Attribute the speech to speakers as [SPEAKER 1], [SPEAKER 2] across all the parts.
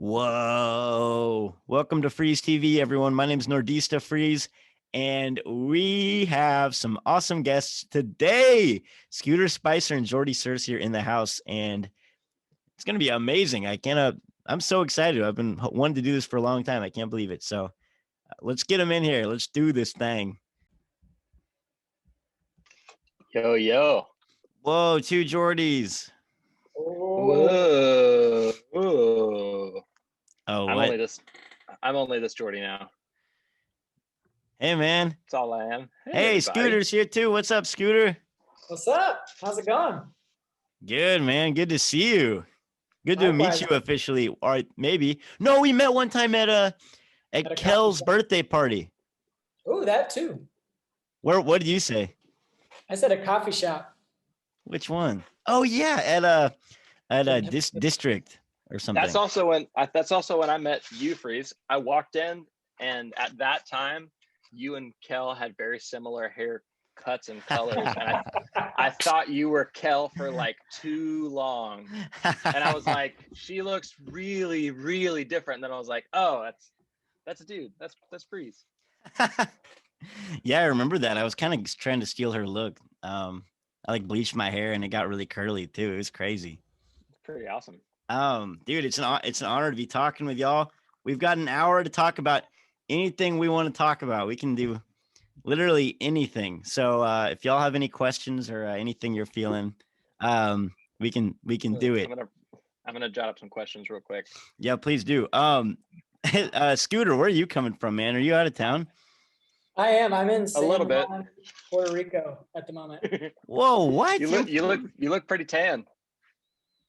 [SPEAKER 1] Whoa. Welcome to Freeze TV, everyone. My name is Nordista Freeze, and we have some awesome guests today. Scooter Spicer and Jordy Searcy are in the house, and it's going to be amazing. I'm so excited. I've been wanting to do this for a long time. I can't believe it. So let's get them in here. Let's do this thing.
[SPEAKER 2] Yo, yo.
[SPEAKER 1] Whoa, two Jordys.
[SPEAKER 2] Whoa. Whoa.
[SPEAKER 1] Oh,
[SPEAKER 2] I'm only this Jordy now.
[SPEAKER 1] Hey, man.
[SPEAKER 2] That's all I am.
[SPEAKER 1] Hey, Scooter's here too. What's up, Scooter?
[SPEAKER 3] What's up? How's it going?
[SPEAKER 1] Good, man. Good to see you. Good to meet you officially. Or maybe. No, we met one time at Kel's birthday party.
[SPEAKER 3] Oh, that too.
[SPEAKER 1] What did you say?
[SPEAKER 3] I said a coffee shop.
[SPEAKER 1] Which one? Oh yeah, at a district or something.
[SPEAKER 2] That's also when I met you, Freeze. I walked in, and at that time, you and Kel had very similar haircuts and colors, and I thought you were Kel for like too long, and I was like, she looks really, really different. And then I was like, oh, that's a dude. That's Freeze.
[SPEAKER 1] Yeah, I remember that. I was kind of trying to steal her look. I like bleached my hair and it got really curly too. It was crazy.
[SPEAKER 2] It's pretty awesome.
[SPEAKER 1] Dude, it's an honor to be talking with y'all. We've got an hour to talk about anything we want to talk about. We can do literally anything. So if y'all have any questions or anything you're feeling, we can do it.
[SPEAKER 2] I'm gonna jot up some questions real quick.
[SPEAKER 1] Yeah, please do. Scooter, where are you coming from, man? Are you out of town?
[SPEAKER 3] I am. I'm in
[SPEAKER 2] a little bit
[SPEAKER 3] Puerto Rico at the moment.
[SPEAKER 1] Whoa, what?
[SPEAKER 2] You look pretty tan.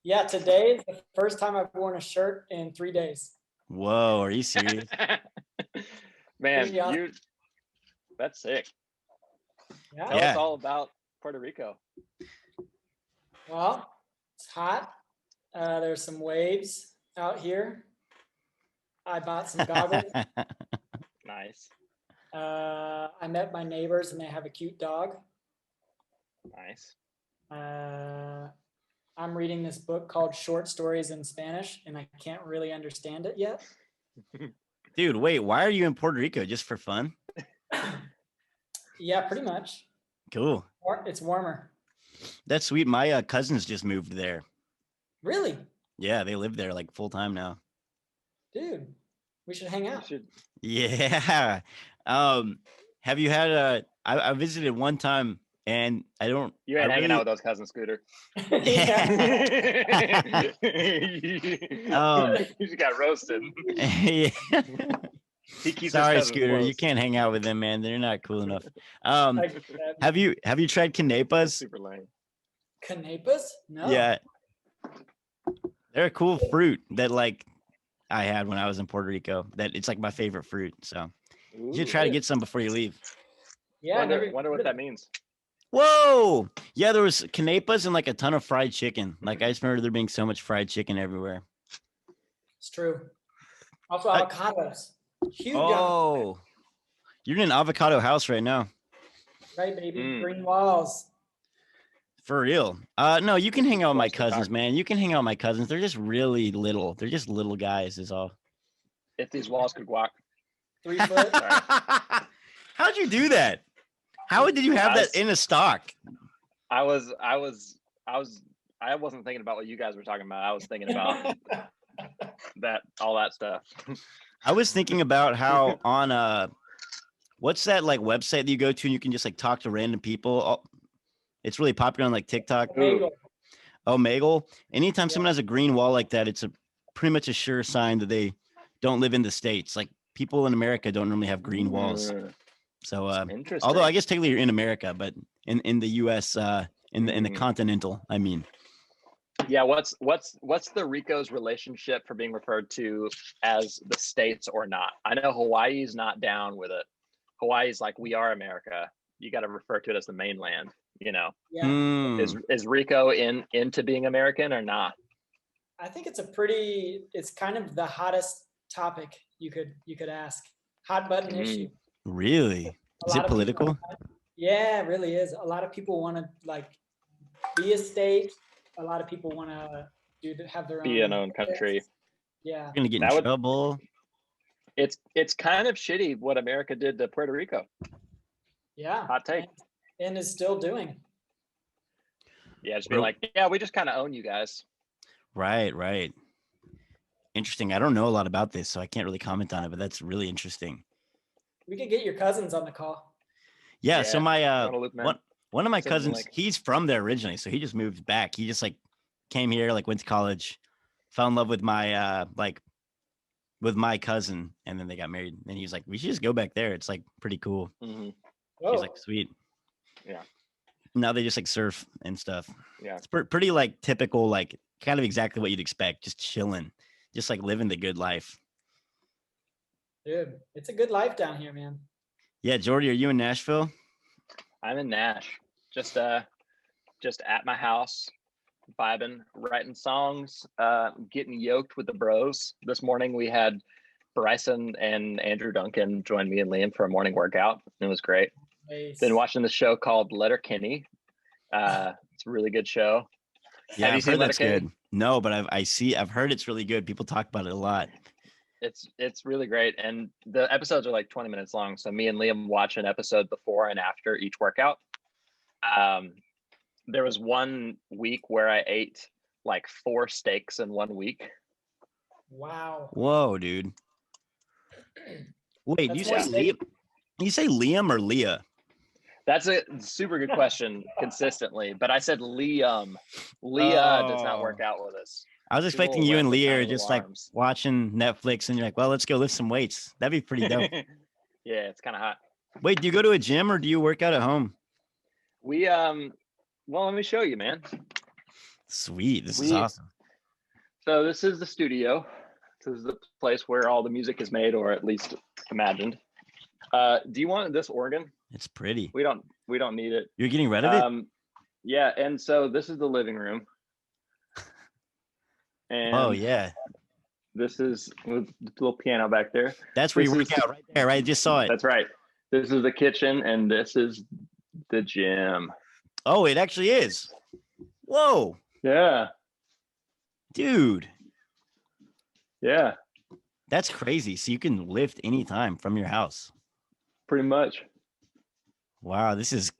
[SPEAKER 3] Yeah, today is the first time I've worn a shirt in 3 days.
[SPEAKER 1] Whoa, are you serious?
[SPEAKER 2] Man, that's sick.
[SPEAKER 3] Yeah.
[SPEAKER 2] Tell us all about Puerto Rico.
[SPEAKER 3] Well, it's hot. There's some waves out here. I bought some goggles.
[SPEAKER 2] Nice.
[SPEAKER 3] I met my neighbors and they have a cute dog.
[SPEAKER 2] Nice.
[SPEAKER 3] I'm reading this book called Short Stories in Spanish and I can't really understand it yet.
[SPEAKER 1] Dude, wait, why are you in Puerto Rico? Just for fun?
[SPEAKER 3] Yeah, pretty much.
[SPEAKER 1] Cool.
[SPEAKER 3] It's warmer. That's
[SPEAKER 1] sweet. My cousins just moved there.
[SPEAKER 3] Really?
[SPEAKER 1] Yeah, they live there like full time now.
[SPEAKER 3] Dude, we should hang out.
[SPEAKER 1] Yeah. Have you had I visited one time and you
[SPEAKER 2] ain't hanging out with those cousins, Scooter. You just got roasted.
[SPEAKER 1] Yeah. Sorry, Scooter,
[SPEAKER 2] close.
[SPEAKER 1] You can't hang out with them, man. They're not cool enough. Have you tried canepas?
[SPEAKER 2] Super lame.
[SPEAKER 3] Canepas? No.
[SPEAKER 1] Yeah. They're a cool fruit that like I had when I was in Puerto Rico. That it's like my favorite fruit. So you should try to get some before you leave.
[SPEAKER 3] Yeah.
[SPEAKER 2] Wonder what that means.
[SPEAKER 1] Whoa. Yeah, there was canepas and like a ton of fried chicken. Like I just remember there being so much fried chicken everywhere.
[SPEAKER 3] It's true. Also avocados. Huge.
[SPEAKER 1] Oh, you're in an avocado house right now.
[SPEAKER 3] Right, baby. Green walls.
[SPEAKER 1] For real. No, you can hang out with my cousins, man. You can hang out with my cousins. They're just really little. They're just little guys is all.
[SPEAKER 2] If these walls could walk.
[SPEAKER 3] 3 foot.
[SPEAKER 1] How'd you do that? How did you have that in a stock?
[SPEAKER 2] I wasn't thinking about what you guys were talking about. I was thinking about all that stuff.
[SPEAKER 1] I was thinking about how on what's that like website that you go to and you can just like talk to random people? It's really popular on like TikTok.
[SPEAKER 3] Omegle.
[SPEAKER 1] Oh, Omegle. Anytime someone has a green wall like that, it's pretty much a sure sign that they don't live in the States. Like people in America don't normally have green walls. So although I guess technically you're in America, but in the US, in the continental, I mean.
[SPEAKER 2] Yeah, what's the Rico's relationship for being referred to as the States or not? I know Hawaii's not down with it. Hawaii's like, we are America. You got to refer to it as the mainland, you know.
[SPEAKER 3] Yeah.
[SPEAKER 2] Is Rico into being American or not?
[SPEAKER 3] I think it's kind of the hottest topic you could ask. Hot button issue.
[SPEAKER 1] Really? Is it political?
[SPEAKER 3] Yeah, it really is. A lot of people want to like be a state. A lot of people want to have their
[SPEAKER 2] own country.
[SPEAKER 3] Yeah.
[SPEAKER 1] We're gonna get in
[SPEAKER 2] That would-
[SPEAKER 1] trouble.
[SPEAKER 2] It's kind of shitty what America did to Puerto Rico.
[SPEAKER 3] Yeah.
[SPEAKER 2] Hot take.
[SPEAKER 3] And is still doing.
[SPEAKER 2] Yeah, just be like, yeah, we just kind of own you guys.
[SPEAKER 1] Right. Interesting. I don't know a lot about this, so I can't really comment on it, but that's really interesting.
[SPEAKER 3] We could get your cousins on the call.
[SPEAKER 1] Yeah. So my
[SPEAKER 2] Guadalupe, man.
[SPEAKER 1] one of my
[SPEAKER 2] Send them the
[SPEAKER 1] cousins,
[SPEAKER 2] link.
[SPEAKER 1] he's from there originally, so he just moved back. He just like came here, like went to college, fell in love with my with my cousin, and then they got married. And he was like, "We should just go back there. It's like pretty cool."
[SPEAKER 2] Mhm.
[SPEAKER 3] Oh,
[SPEAKER 1] He's like, "Sweet."
[SPEAKER 2] Yeah.
[SPEAKER 1] Now they just like surf and stuff.
[SPEAKER 2] Yeah.
[SPEAKER 1] It's pretty like typical, like kind of exactly what you'd expect, just chilling, just like living the good life.
[SPEAKER 3] dude, it's a good life down here, man.
[SPEAKER 1] Yeah, Jordy, are you in Nashville?
[SPEAKER 2] I'm in Nash, just at my house, vibing, writing songs, getting yoked with the bros. This morning we had Bryson and Andrew Duncan join me and Liam for a morning workout. It was great.
[SPEAKER 3] Nice.
[SPEAKER 2] Been watching the show called Letterkenny. It's a really good show.
[SPEAKER 1] Yeah,
[SPEAKER 2] Have you
[SPEAKER 1] I've
[SPEAKER 2] seen
[SPEAKER 1] heard that's
[SPEAKER 2] Letterkenny?
[SPEAKER 1] good. No, but I've heard it's really good. People talk about it a lot.
[SPEAKER 2] It's really great, and the episodes are like 20 minutes long. So me and Liam watch an episode before and after each workout. There was one week where I ate like 4 steaks in 1 week.
[SPEAKER 3] Wow.
[SPEAKER 1] Whoa, dude. Wait,
[SPEAKER 3] That's
[SPEAKER 1] you
[SPEAKER 3] more
[SPEAKER 1] say
[SPEAKER 3] steak.
[SPEAKER 1] Liam? You say Liam or Leah?
[SPEAKER 2] That's a super good question consistently, but I said Liam. Leah does not work out with us.
[SPEAKER 1] I was
[SPEAKER 2] People
[SPEAKER 1] expecting you
[SPEAKER 2] went
[SPEAKER 1] and
[SPEAKER 2] with
[SPEAKER 1] Leah are
[SPEAKER 2] tiny
[SPEAKER 1] just
[SPEAKER 2] little
[SPEAKER 1] like
[SPEAKER 2] arms.
[SPEAKER 1] watching Netflix and you're like, well, let's go lift some weights. That'd be pretty dope.
[SPEAKER 2] Yeah, it's kind of hot.
[SPEAKER 1] Wait, do you go to a gym or do you work out at home?
[SPEAKER 2] We well, let me show you, man.
[SPEAKER 1] Sweet. This is awesome.
[SPEAKER 2] So this is the studio. This is the place where all the music is made, or at least imagined. Do you want this organ?
[SPEAKER 1] It's pretty.
[SPEAKER 2] We don't need it.
[SPEAKER 1] You're getting rid of it?
[SPEAKER 2] Yeah, and so this is the living room. And
[SPEAKER 1] Oh, yeah.
[SPEAKER 2] this is with the little piano back there.
[SPEAKER 1] That's where you
[SPEAKER 2] This
[SPEAKER 1] work
[SPEAKER 2] is
[SPEAKER 1] out right there, right? I just saw it.
[SPEAKER 2] That's right. This is the kitchen, and this is the gym.
[SPEAKER 1] Oh, it actually is. Whoa,
[SPEAKER 2] Yeah,
[SPEAKER 1] dude.
[SPEAKER 2] yeah,
[SPEAKER 1] That's crazy. So you can lift anytime from your house.
[SPEAKER 2] pretty much.
[SPEAKER 1] Wow, this is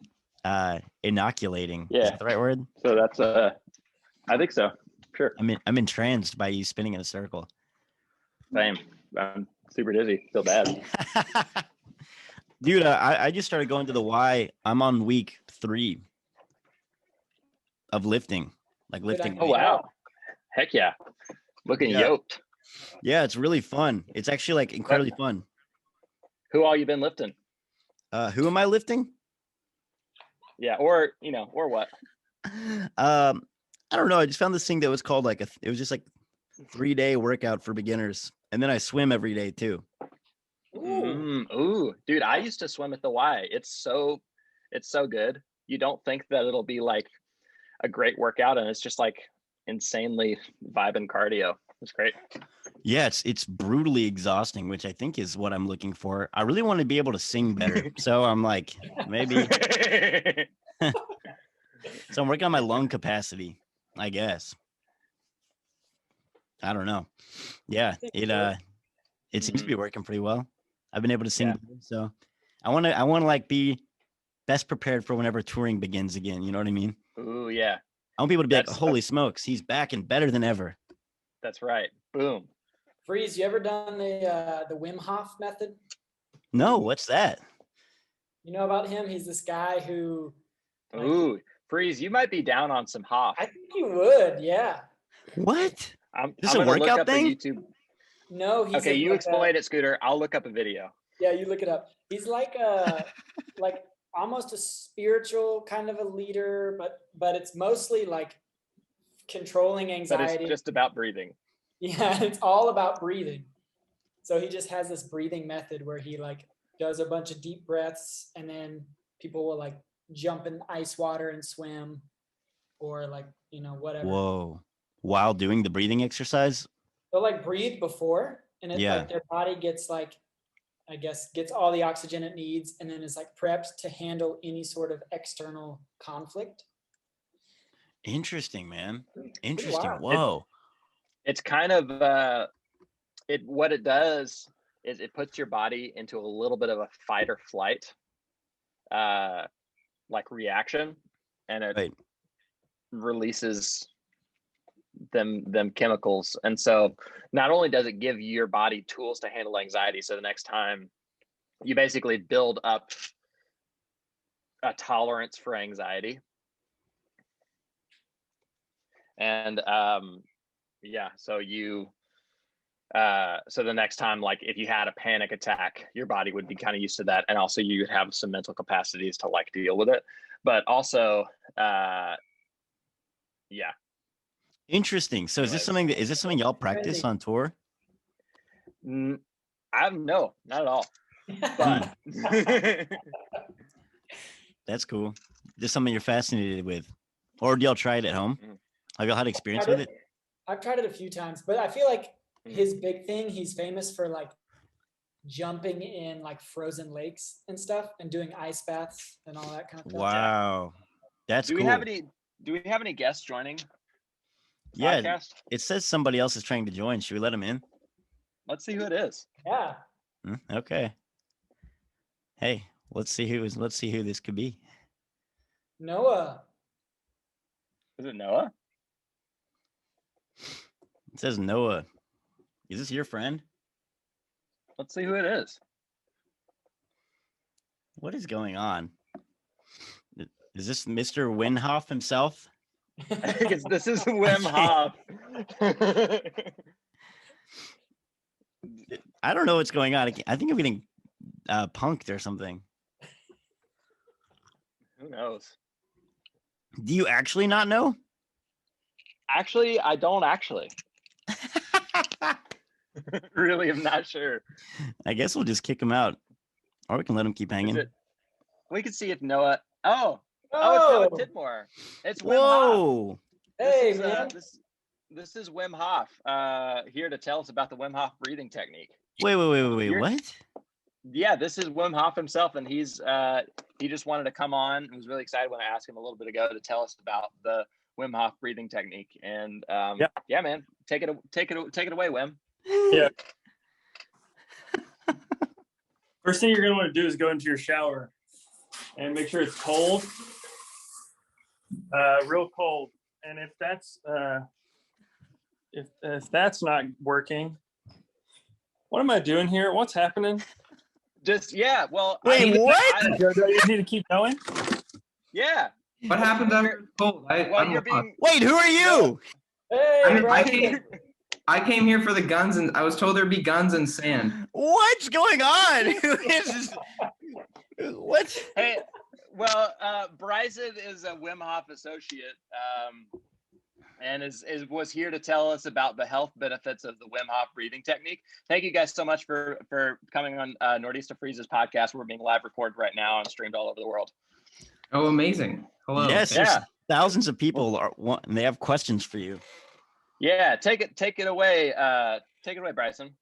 [SPEAKER 1] inoculating. Is
[SPEAKER 2] Yeah.
[SPEAKER 1] that the right word?
[SPEAKER 2] So that's I think so. Sure.
[SPEAKER 1] I'm entranced by you spinning in a circle.
[SPEAKER 2] Same. I'm super dizzy. Feel bad.
[SPEAKER 1] Dude, I just started going to the Y. I'm on week 3 of lifting, like lifting.
[SPEAKER 2] Oh wow. Heck yeah. Looking
[SPEAKER 1] Yeah.
[SPEAKER 2] yoked.
[SPEAKER 1] Yeah, it's really fun. It's actually like incredibly fun.
[SPEAKER 2] Who all you been lifting?
[SPEAKER 1] Who am I lifting?
[SPEAKER 2] Yeah, or or what?
[SPEAKER 1] I don't know. I just found this thing that was called like it was just like 3-day workout for beginners, and then I swim every day too.
[SPEAKER 2] Ooh, dude, I used to swim at the Y. It's so good. You don't think that it'll be like a great workout, and it's just like insanely vibing cardio. It's great.
[SPEAKER 1] Yeah, it's brutally exhausting, which I think is what I'm looking for. I really want to be able to sing better, so I'm like maybe. So I'm working on my lung capacity, I guess. I don't know. Yeah, it seems to be working pretty well. I've been able to sing, so I want to like be best prepared for whenever touring begins again. You know what I mean?
[SPEAKER 2] Ooh, yeah.
[SPEAKER 1] I want people to be like, "Holy smokes, he's back and better than ever."
[SPEAKER 2] That's right. Boom.
[SPEAKER 3] Freeze, you ever done the Wim Hof method?
[SPEAKER 1] No, what's that?
[SPEAKER 3] You know about him? He's this guy who. Like,
[SPEAKER 2] Ooh, Freeze, you might be down on some Hoff.
[SPEAKER 3] I think you would, yeah.
[SPEAKER 1] What?
[SPEAKER 2] I'm
[SPEAKER 1] This is a
[SPEAKER 2] gonna look
[SPEAKER 1] workout
[SPEAKER 2] up
[SPEAKER 1] thing?
[SPEAKER 2] a YouTube.
[SPEAKER 3] No, he's
[SPEAKER 2] Okay, you
[SPEAKER 3] like
[SPEAKER 2] explain it, Scooter. I'll look up a video.
[SPEAKER 3] Yeah, you look it up. He's like a like almost a spiritual kind of a leader, but it's mostly like controlling
[SPEAKER 2] But
[SPEAKER 3] anxiety.
[SPEAKER 2] it's just about breathing.
[SPEAKER 3] Yeah, it's all about breathing. So he just has this breathing method where he like does a bunch of deep breaths, and then people will like jump in ice water and swim, or like whatever.
[SPEAKER 1] Whoa! While doing the breathing exercise?
[SPEAKER 3] They'll like breathe before, and it's
[SPEAKER 1] Yeah.
[SPEAKER 3] like their body gets like, I guess, gets all the oxygen it needs, and then is like prepped to handle any sort of external conflict.
[SPEAKER 1] Interesting, man. Interesting.
[SPEAKER 3] wild.
[SPEAKER 1] Whoa.
[SPEAKER 2] It's kind of what it does is it puts your body into a little bit of a fight or flight like reaction, and it
[SPEAKER 1] Right.
[SPEAKER 2] releases them chemicals. And so not only does it give your body tools to handle anxiety, so the next time you basically build up a tolerance for anxiety. And yeah, so you so the next time, like if you had a panic attack, your body would be kind of used to that, and also you would have some mental capacities to like deal with it. But also yeah.
[SPEAKER 1] Interesting. So is this something y'all practice on tour?
[SPEAKER 2] No, not at all. But
[SPEAKER 1] That's cool. Just something you're fascinated with, or do y'all try it at home? Have y'all had experience with it?
[SPEAKER 3] I've tried it a few times, but I feel like his big thing, he's famous for like jumping in like frozen lakes and stuff and doing ice baths and all that kind of stuff.
[SPEAKER 1] Wow. That's cool.
[SPEAKER 2] Do we have any guests joining?
[SPEAKER 1] Yeah,
[SPEAKER 2] podcast?
[SPEAKER 1] It says somebody else is trying to join. Should we let him in?
[SPEAKER 2] Let's see who it is.
[SPEAKER 3] Yeah.
[SPEAKER 1] Okay. Hey, let's see who this could be.
[SPEAKER 3] Noah.
[SPEAKER 2] Is it Noah?
[SPEAKER 1] It says Noah. Is this your friend?
[SPEAKER 2] Let's see who it is.
[SPEAKER 1] What is going on? Is this Mr. Winhoff himself?
[SPEAKER 2] This is Wim Hof.
[SPEAKER 1] I don't know what's going on. I think I'm getting punked or something.
[SPEAKER 2] Who knows?
[SPEAKER 1] Do you actually not know?
[SPEAKER 2] Actually, I don't actually. Really, I'm not sure.
[SPEAKER 1] I guess we'll just kick him out, or we can let him keep hanging.
[SPEAKER 2] We can see if Noah. Oh, it's Noah Tidmore. It's Wim Hof.
[SPEAKER 3] Hey, man.
[SPEAKER 2] This is Wim Hof here to tell us about the Wim Hof breathing technique.
[SPEAKER 1] Wait, what?
[SPEAKER 2] Yeah, this is Wim Hof himself, and he just wanted to come on. I was really excited when I asked him a little bit ago to tell us about the Wim Hof breathing technique. And yeah, man, take it away, Wim.
[SPEAKER 4] Yeah. First thing you're gonna want to do is go into your shower and make sure it's cold, real cold. And if that's not working, what am I doing here? What's happening?
[SPEAKER 2] Well,
[SPEAKER 1] wait, what?
[SPEAKER 4] Do I need to keep going?
[SPEAKER 2] Yeah.
[SPEAKER 5] What happened under cold?
[SPEAKER 1] Wait, who are you?
[SPEAKER 3] Hey,
[SPEAKER 5] I came here for the guns, and I was told there'd be guns and sand.
[SPEAKER 1] What's going on? Who is this? What?
[SPEAKER 2] Hey, well, Bryson is a Wim Hof associate, and was here to tell us about the health benefits of the Wim Hof breathing technique. Thank you guys so much for coming on Nordista Freeze's podcast. We're being live recorded right now and streamed all over the world.
[SPEAKER 5] Oh, amazing! Hello.
[SPEAKER 1] Yes, thousands of people and they have questions for you.
[SPEAKER 2] Yeah, take it away. Take it away, Bryson.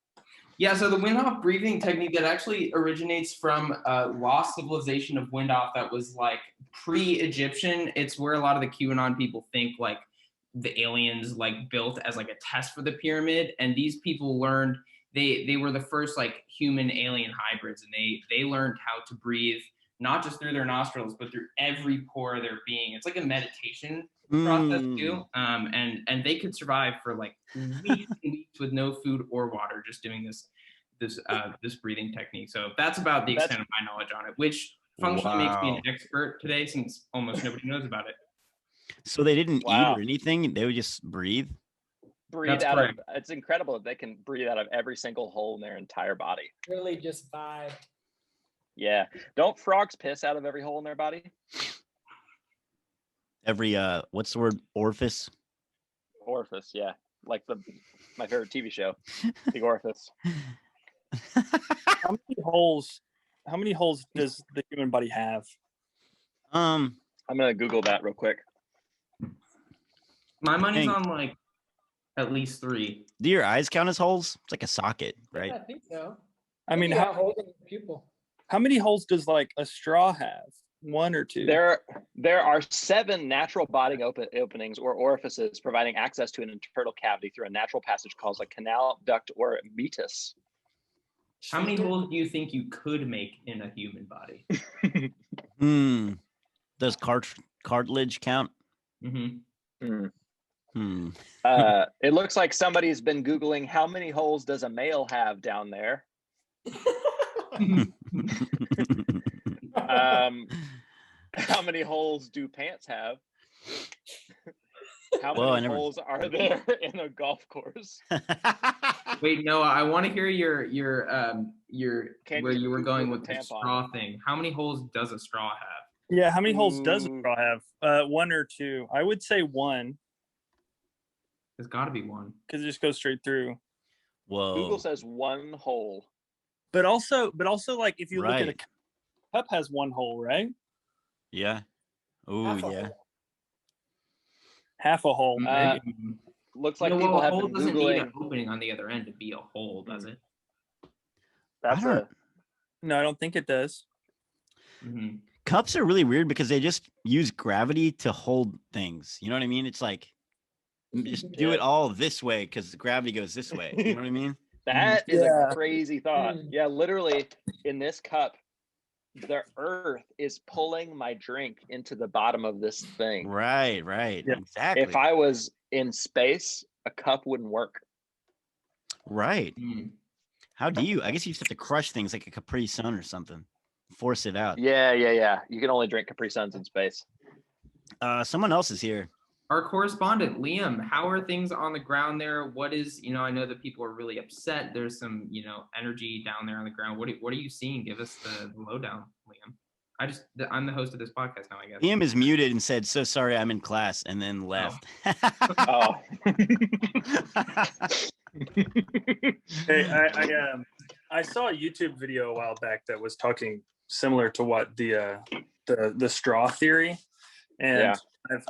[SPEAKER 5] Yeah, so the Wim Hof breathing technique that actually originates from lost civilization of Wim Hof that was like pre-Egyptian. It's where a lot of the QAnon people think like the aliens like built as like a test for the pyramid, and these people learned they were the first like human alien hybrids, and they learned how to breathe not just through their nostrils but through every pore of their being. It's like a meditation process too, and they could survive for like weeks and weeks with no food or water just doing this breathing technique. So that's about the extent of my knowledge on it, which functionally makes me an expert today since almost nobody knows about it.
[SPEAKER 1] So they didn't eat or anything; they would just breathe.
[SPEAKER 2] Breathe out of. It's incredible that they can breathe out of every single hole in their entire body.
[SPEAKER 3] Really, just vibe.
[SPEAKER 2] Yeah, don't frogs piss out of every hole in their body?
[SPEAKER 1] Every what's the word? Orifice.
[SPEAKER 2] Orifice, yeah, like my favorite TV show, The Orifice.
[SPEAKER 4] How many holes does the human body have?
[SPEAKER 2] I'm gonna Google that real quick.
[SPEAKER 5] My money's on like at least 3.
[SPEAKER 1] Do your eyes count as holes? It's like a socket, right?
[SPEAKER 3] Yeah, I think so.
[SPEAKER 4] I mean,
[SPEAKER 3] how holding the pupil?
[SPEAKER 4] How many holes does like a straw have?
[SPEAKER 6] 1 or 2?
[SPEAKER 2] There are 7 natural body openings or orifices providing access to an internal cavity through a natural passage called a canal, duct, or meatus.
[SPEAKER 5] How many holes do you think you could make in a human body?
[SPEAKER 1] Does cartilage count?
[SPEAKER 5] Mm-hmm.
[SPEAKER 2] It looks like somebody's been Googling how many holes does a male have down there. How many holes do pants have? How many holes are there in a golf course?
[SPEAKER 5] Wait, no, I want to hear your where you were going with the
[SPEAKER 2] tampon.
[SPEAKER 5] straw thing. How many holes does a straw have?
[SPEAKER 6] Yeah, how many holes does a straw have? 1 or 2? I would say 1.
[SPEAKER 5] There's got to be 1.
[SPEAKER 6] Because it just goes straight through.
[SPEAKER 1] Whoa.
[SPEAKER 2] Google says 1 hole.
[SPEAKER 6] But also, like if you look at a
[SPEAKER 1] Right.
[SPEAKER 6] cup has 1 hole, right?
[SPEAKER 1] Yeah. Oh yeah.
[SPEAKER 6] Half a hole, maybe.
[SPEAKER 2] Looks like
[SPEAKER 5] No,
[SPEAKER 2] people
[SPEAKER 5] well, a
[SPEAKER 2] have
[SPEAKER 5] hole
[SPEAKER 2] been
[SPEAKER 5] doesn't need
[SPEAKER 2] Googling.
[SPEAKER 5] an opening on the other end to be a hole, does it?
[SPEAKER 2] That's
[SPEAKER 6] No, I don't think it does.
[SPEAKER 1] Cups are really weird because they just use gravity to hold things. You know what I mean? It's like just do it all this way because the gravity goes this way. You know what I mean?
[SPEAKER 2] That is a crazy thought. Yeah, literally in this cup, the earth is pulling my drink into the bottom of this thing.
[SPEAKER 1] Right.
[SPEAKER 6] Yeah.
[SPEAKER 1] Exactly.
[SPEAKER 2] If I was in space, a cup wouldn't work.
[SPEAKER 1] Right. How do you? I guess you just have to crush things like a Capri Sun or something. Force it out.
[SPEAKER 2] Yeah. You can only drink Capri Suns in space.
[SPEAKER 1] Someone else is here.
[SPEAKER 5] Our correspondent, Liam, how are things on the ground there? What is, I know that people are really upset. There's some, energy down there on the ground. What are you seeing? Give us the lowdown, Liam. I'm the host of this podcast now, I guess.
[SPEAKER 1] Liam is muted and said, "So sorry, I'm in class," and then left.
[SPEAKER 2] Oh.
[SPEAKER 6] Hey, I saw a YouTube video a while back that was talking similar to what the straw theory, and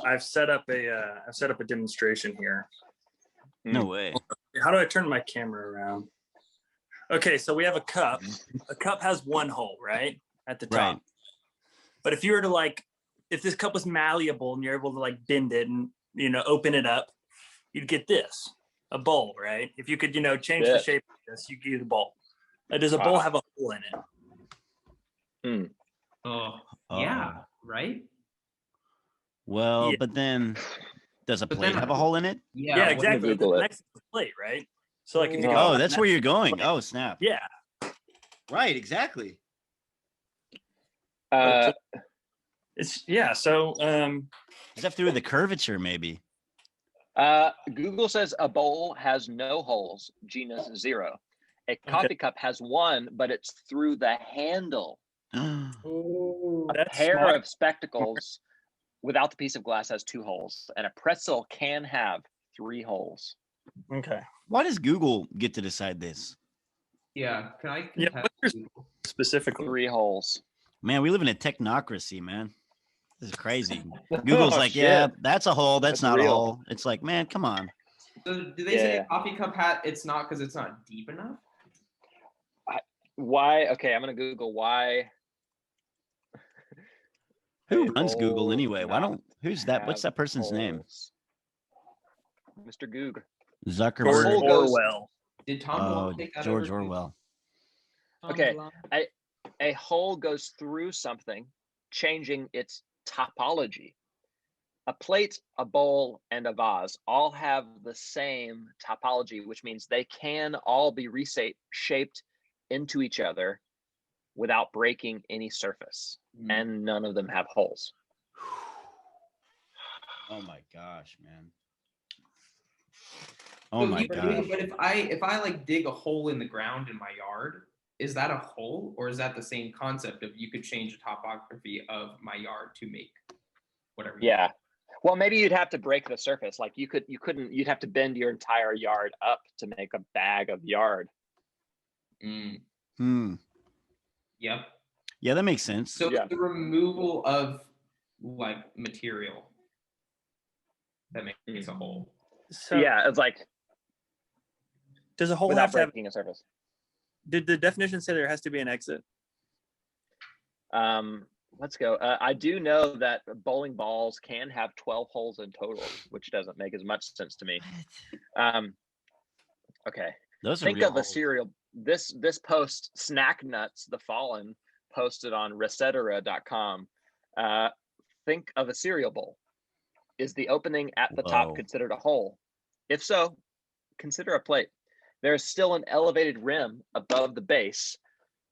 [SPEAKER 6] I've set up a demonstration here.
[SPEAKER 1] No way.
[SPEAKER 6] How do I turn my camera around? Okay, so we have a cup. A cup has 1 hole, right, at the top.
[SPEAKER 1] Right.
[SPEAKER 6] But if you were to if this cup was malleable and you're able to bend it and open it up, you'd get this, a bowl, right? If you could change the shape of this, you get a bowl. Does a bowl have a hole in it?
[SPEAKER 5] Oh, yeah, right.
[SPEAKER 1] Well,
[SPEAKER 6] Yeah.
[SPEAKER 1] but then does a
[SPEAKER 5] But
[SPEAKER 1] plate
[SPEAKER 5] then-
[SPEAKER 1] have a hole in it?
[SPEAKER 6] Yeah, exactly.
[SPEAKER 2] Google it.
[SPEAKER 6] Next to the plate, right? So if you
[SPEAKER 1] Oh, that's where you're going. Oh, snap.
[SPEAKER 6] Yeah.
[SPEAKER 1] Right, exactly.
[SPEAKER 6] It's so
[SPEAKER 1] Does that have to do with the curvature, maybe?
[SPEAKER 2] Google says a bowl has no holes, genus 0. A coffee cup has 1, but it's through the handle. A pair of spectacles without the piece of glass has 2 holes, and a pretzel can have 3 holes.
[SPEAKER 6] Okay.
[SPEAKER 1] Why does Google get to decide this?
[SPEAKER 5] Yeah, can I
[SPEAKER 6] Yeah,
[SPEAKER 5] contest
[SPEAKER 6] what's specifically
[SPEAKER 2] 3 holes.
[SPEAKER 1] Man, we live in a technocracy, man. This is crazy. Google's
[SPEAKER 2] Oh,
[SPEAKER 1] like,
[SPEAKER 2] shit.
[SPEAKER 1] yeah, that's a hole. That's not
[SPEAKER 2] real.
[SPEAKER 1] a hole. It's like, man, come on.
[SPEAKER 5] So do they say a coffee cup it's not because it's not deep enough?
[SPEAKER 2] Why? Okay, I'm gonna Google why.
[SPEAKER 1] Who runs Google anyway? Who's that? What's that person's name?
[SPEAKER 2] Mr. Goog.
[SPEAKER 1] Zuckerberg.
[SPEAKER 2] George
[SPEAKER 6] Orwell.
[SPEAKER 5] Did Tom DeLonge take that
[SPEAKER 1] George
[SPEAKER 5] over?
[SPEAKER 1] Orwell.
[SPEAKER 2] Okay, a hole goes through something, changing its topology. A plate, a bowl, and a vase all have the same topology, which means they can all be shaped into each other without breaking any surface, and none of them have holes.
[SPEAKER 1] Oh my gosh, man. Oh my gosh.
[SPEAKER 5] But if I dig a hole in the ground in my yard, is that a hole, or is that the same concept of you could change the topography of my yard to make whatever?
[SPEAKER 2] Yeah. Well, maybe you'd have to break the surface. Like you'd have to bend your entire yard up to make a bag of yard.
[SPEAKER 5] Yep.
[SPEAKER 1] Yeah, that makes sense.
[SPEAKER 5] So the removal of material that makes a hole.
[SPEAKER 6] So
[SPEAKER 2] yeah, it's like
[SPEAKER 6] does a hole
[SPEAKER 2] without
[SPEAKER 6] have to have,
[SPEAKER 2] breaking a surface.
[SPEAKER 6] did the definition say there has to be an exit?
[SPEAKER 2] Let's go. I do know that bowling balls can have 12 holes in total, which doesn't make as much sense to me. Okay.
[SPEAKER 1] Those are
[SPEAKER 2] Think
[SPEAKER 1] real
[SPEAKER 2] of a
[SPEAKER 1] holes.
[SPEAKER 2] cereal. This post, Snack Nuts, the Fallen, posted on Recetera.com. Think of a cereal bowl. Is the opening at the top
[SPEAKER 1] Whoa.
[SPEAKER 2] considered a hole? If so, consider a plate. There is still an elevated rim above the base,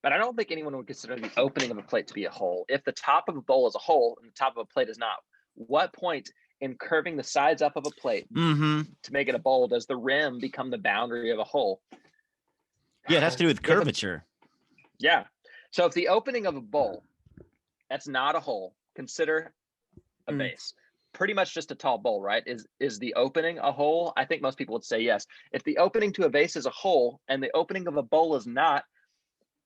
[SPEAKER 2] but I don't think anyone would consider the opening of a plate to be a hole. If the top of a bowl is a hole and the top of a plate is not, what point in curving the sides up of a plate
[SPEAKER 1] Mm-hmm.
[SPEAKER 2] to make it a bowl does the rim become the boundary of a hole?
[SPEAKER 1] Yeah, it has to do with curvature.
[SPEAKER 2] Yeah. So if the opening of a bowl, that's not a hole, consider a base. Pretty much just a tall bowl, right? Is the opening a hole? I think most people would say yes. If the opening to a vase is a hole and the opening of a bowl is not,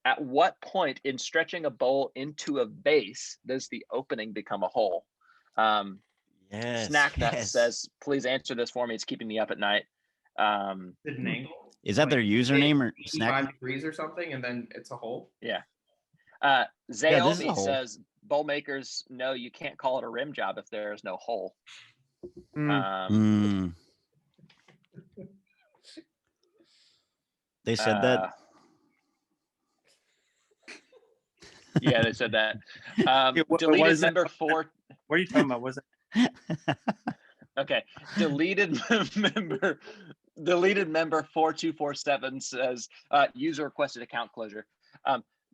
[SPEAKER 2] at what point in stretching a bowl into a vase does the opening become a hole?
[SPEAKER 1] Yes.
[SPEAKER 2] Snack Nut
[SPEAKER 1] yes.
[SPEAKER 2] says, please answer this for me. It's keeping me up at night.
[SPEAKER 5] Is it an angle?
[SPEAKER 1] Is that their username or snack?
[SPEAKER 5] 85 degrees or something, and then it's a hole.
[SPEAKER 2] Yeah.
[SPEAKER 1] this is a
[SPEAKER 2] Zayomi
[SPEAKER 1] hole.
[SPEAKER 2] says, bowl makers, no, you can't call it a rim job if there is no hole.
[SPEAKER 1] They said that.
[SPEAKER 2] Yeah, they said that.
[SPEAKER 6] what
[SPEAKER 2] Deleted
[SPEAKER 6] is it?
[SPEAKER 2] member 4.
[SPEAKER 6] What are you talking about? Was it?
[SPEAKER 2] Okay. Deleted member 4247 says user requested account closure.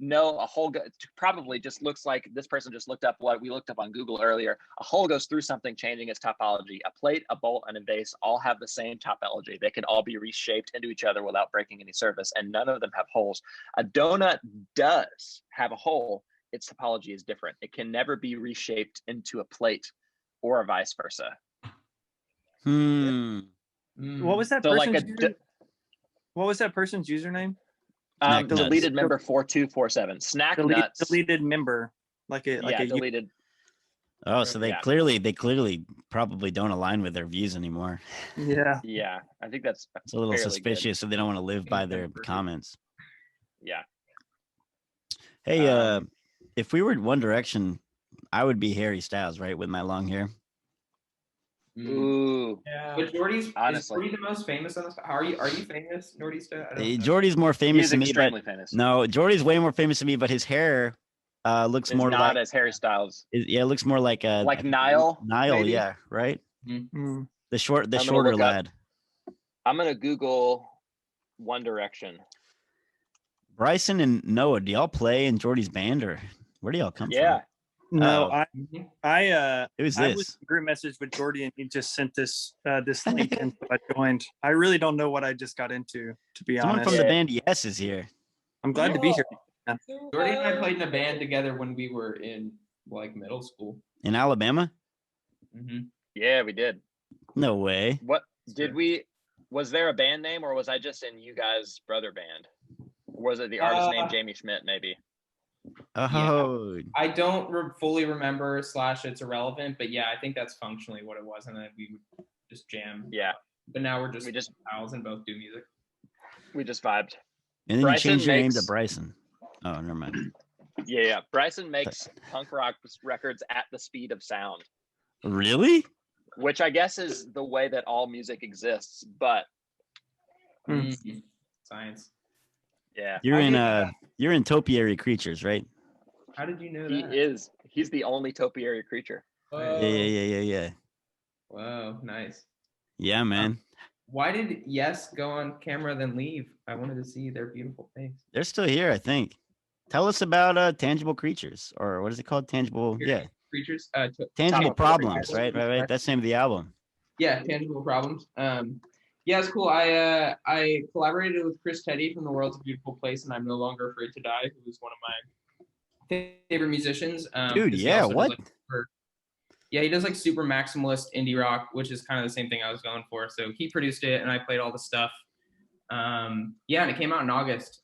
[SPEAKER 2] No, a hole probably just looks like this person just looked up what we looked up on Google earlier. A hole goes through something, changing its topology. A plate, a bowl, and a vase all have the same topology. They can all be reshaped into each other without breaking any surface, and none of them have holes. A donut does have a hole. Its topology is different. It can never be reshaped into a plate or vice versa.
[SPEAKER 6] What was that
[SPEAKER 2] So
[SPEAKER 6] person's
[SPEAKER 2] like
[SPEAKER 6] what was that person's username?
[SPEAKER 1] Snack
[SPEAKER 2] deleted
[SPEAKER 1] Nuts.
[SPEAKER 2] member 4247. Snack Nuts.
[SPEAKER 6] Deleted member. Like a
[SPEAKER 2] deleted.
[SPEAKER 1] Oh, so they
[SPEAKER 2] Yeah.
[SPEAKER 1] clearly probably don't align with their views anymore.
[SPEAKER 6] Yeah.
[SPEAKER 2] Yeah, I think that's
[SPEAKER 1] It's a little
[SPEAKER 2] fairly
[SPEAKER 1] suspicious, so they don't want to live by their comments.
[SPEAKER 2] Good. Yeah.
[SPEAKER 1] Hey, if we were One Direction, I would be Harry Styles, right, with my long hair.
[SPEAKER 2] Ooh.
[SPEAKER 3] Yeah.
[SPEAKER 5] But Jordy's
[SPEAKER 2] Honestly.
[SPEAKER 5] is Jordy the most famous on this? Are you famous, Nordista? I don't know.
[SPEAKER 1] Jordy's more famous
[SPEAKER 2] He's
[SPEAKER 1] than me, but
[SPEAKER 2] extremely famous.
[SPEAKER 1] no, Jordy's way more famous than me. But his hair looks
[SPEAKER 2] It's
[SPEAKER 1] more
[SPEAKER 2] not
[SPEAKER 1] like
[SPEAKER 2] as Harry Styles.
[SPEAKER 1] it looks more like a
[SPEAKER 2] Like Niall.
[SPEAKER 1] Niall,
[SPEAKER 2] maybe?
[SPEAKER 1] yeah, right.
[SPEAKER 6] Mm.
[SPEAKER 1] The
[SPEAKER 2] I'm gonna
[SPEAKER 1] shorter
[SPEAKER 2] look up-
[SPEAKER 1] lad.
[SPEAKER 2] I'm gonna Google One Direction.
[SPEAKER 1] Bryson and Noah, do y'all play in Jordy's band, or where do y'all come
[SPEAKER 2] Yeah.
[SPEAKER 1] from?
[SPEAKER 6] No,
[SPEAKER 5] Mhm.
[SPEAKER 1] It was
[SPEAKER 6] I
[SPEAKER 1] this.
[SPEAKER 6] was in a group message with Jordy and he just sent this this link and so I joined. I really don't know what I just got into, to be
[SPEAKER 1] Someone
[SPEAKER 6] honest.
[SPEAKER 1] from the band Yes is here.
[SPEAKER 6] I'm glad to be here.
[SPEAKER 5] Jordy and I played in a band together when we were in like middle school.
[SPEAKER 1] In Alabama?
[SPEAKER 5] Mm-hmm.
[SPEAKER 2] Yeah, we did.
[SPEAKER 1] No way.
[SPEAKER 2] What did we? Was there a band name, or was I just in you guys' brother band? Or was it the artist name Jamie Schmidt? Maybe.
[SPEAKER 1] Oh,
[SPEAKER 5] I don't fully remember / it's irrelevant, but yeah, I think that's functionally what it was, and then we would just jam.
[SPEAKER 2] Yeah.
[SPEAKER 5] But now we're just
[SPEAKER 2] We just
[SPEAKER 5] pals and both do music.
[SPEAKER 2] vibed.
[SPEAKER 1] and then
[SPEAKER 2] Bryson
[SPEAKER 1] you changed your name to
[SPEAKER 2] makes-
[SPEAKER 1] Bryson. Oh, never mind.
[SPEAKER 2] Yeah. Bryson makes punk rock records at the speed of sound,
[SPEAKER 1] Really?
[SPEAKER 2] which I guess is the way that all music exists. But
[SPEAKER 5] Mhm. Science.
[SPEAKER 2] yeah,
[SPEAKER 1] You're in Topiary Creatures, right?
[SPEAKER 5] How did you know
[SPEAKER 2] he
[SPEAKER 5] that?
[SPEAKER 2] is. He's the only topiary creature.
[SPEAKER 1] Yeah.
[SPEAKER 5] Whoa, nice.
[SPEAKER 1] Yeah, man.
[SPEAKER 5] Why did Yes go on camera then leave? I wanted to see their beautiful face.
[SPEAKER 1] They're still here, I think. Tell us about Tangible Creatures, or what is it called? Tangible, yeah.
[SPEAKER 5] Creatures.
[SPEAKER 1] Tangible
[SPEAKER 2] Top
[SPEAKER 1] Problems,
[SPEAKER 5] Creatures.
[SPEAKER 1] right. That's the name of the album.
[SPEAKER 5] Yeah, Tangible Problems. Yeah, it's cool. I collaborated with Chris Teddy from The World's a Beautiful Place, and I'm No Longer Afraid to Die, who is one of my favorite musicians.
[SPEAKER 1] Dude,
[SPEAKER 5] 'cause he
[SPEAKER 1] yeah,
[SPEAKER 5] also does,
[SPEAKER 1] what?
[SPEAKER 5] like, he does like super maximalist indie rock, which is kind of the same thing I was going for. So he produced it, and I played all the stuff. Yeah, and it came out in August.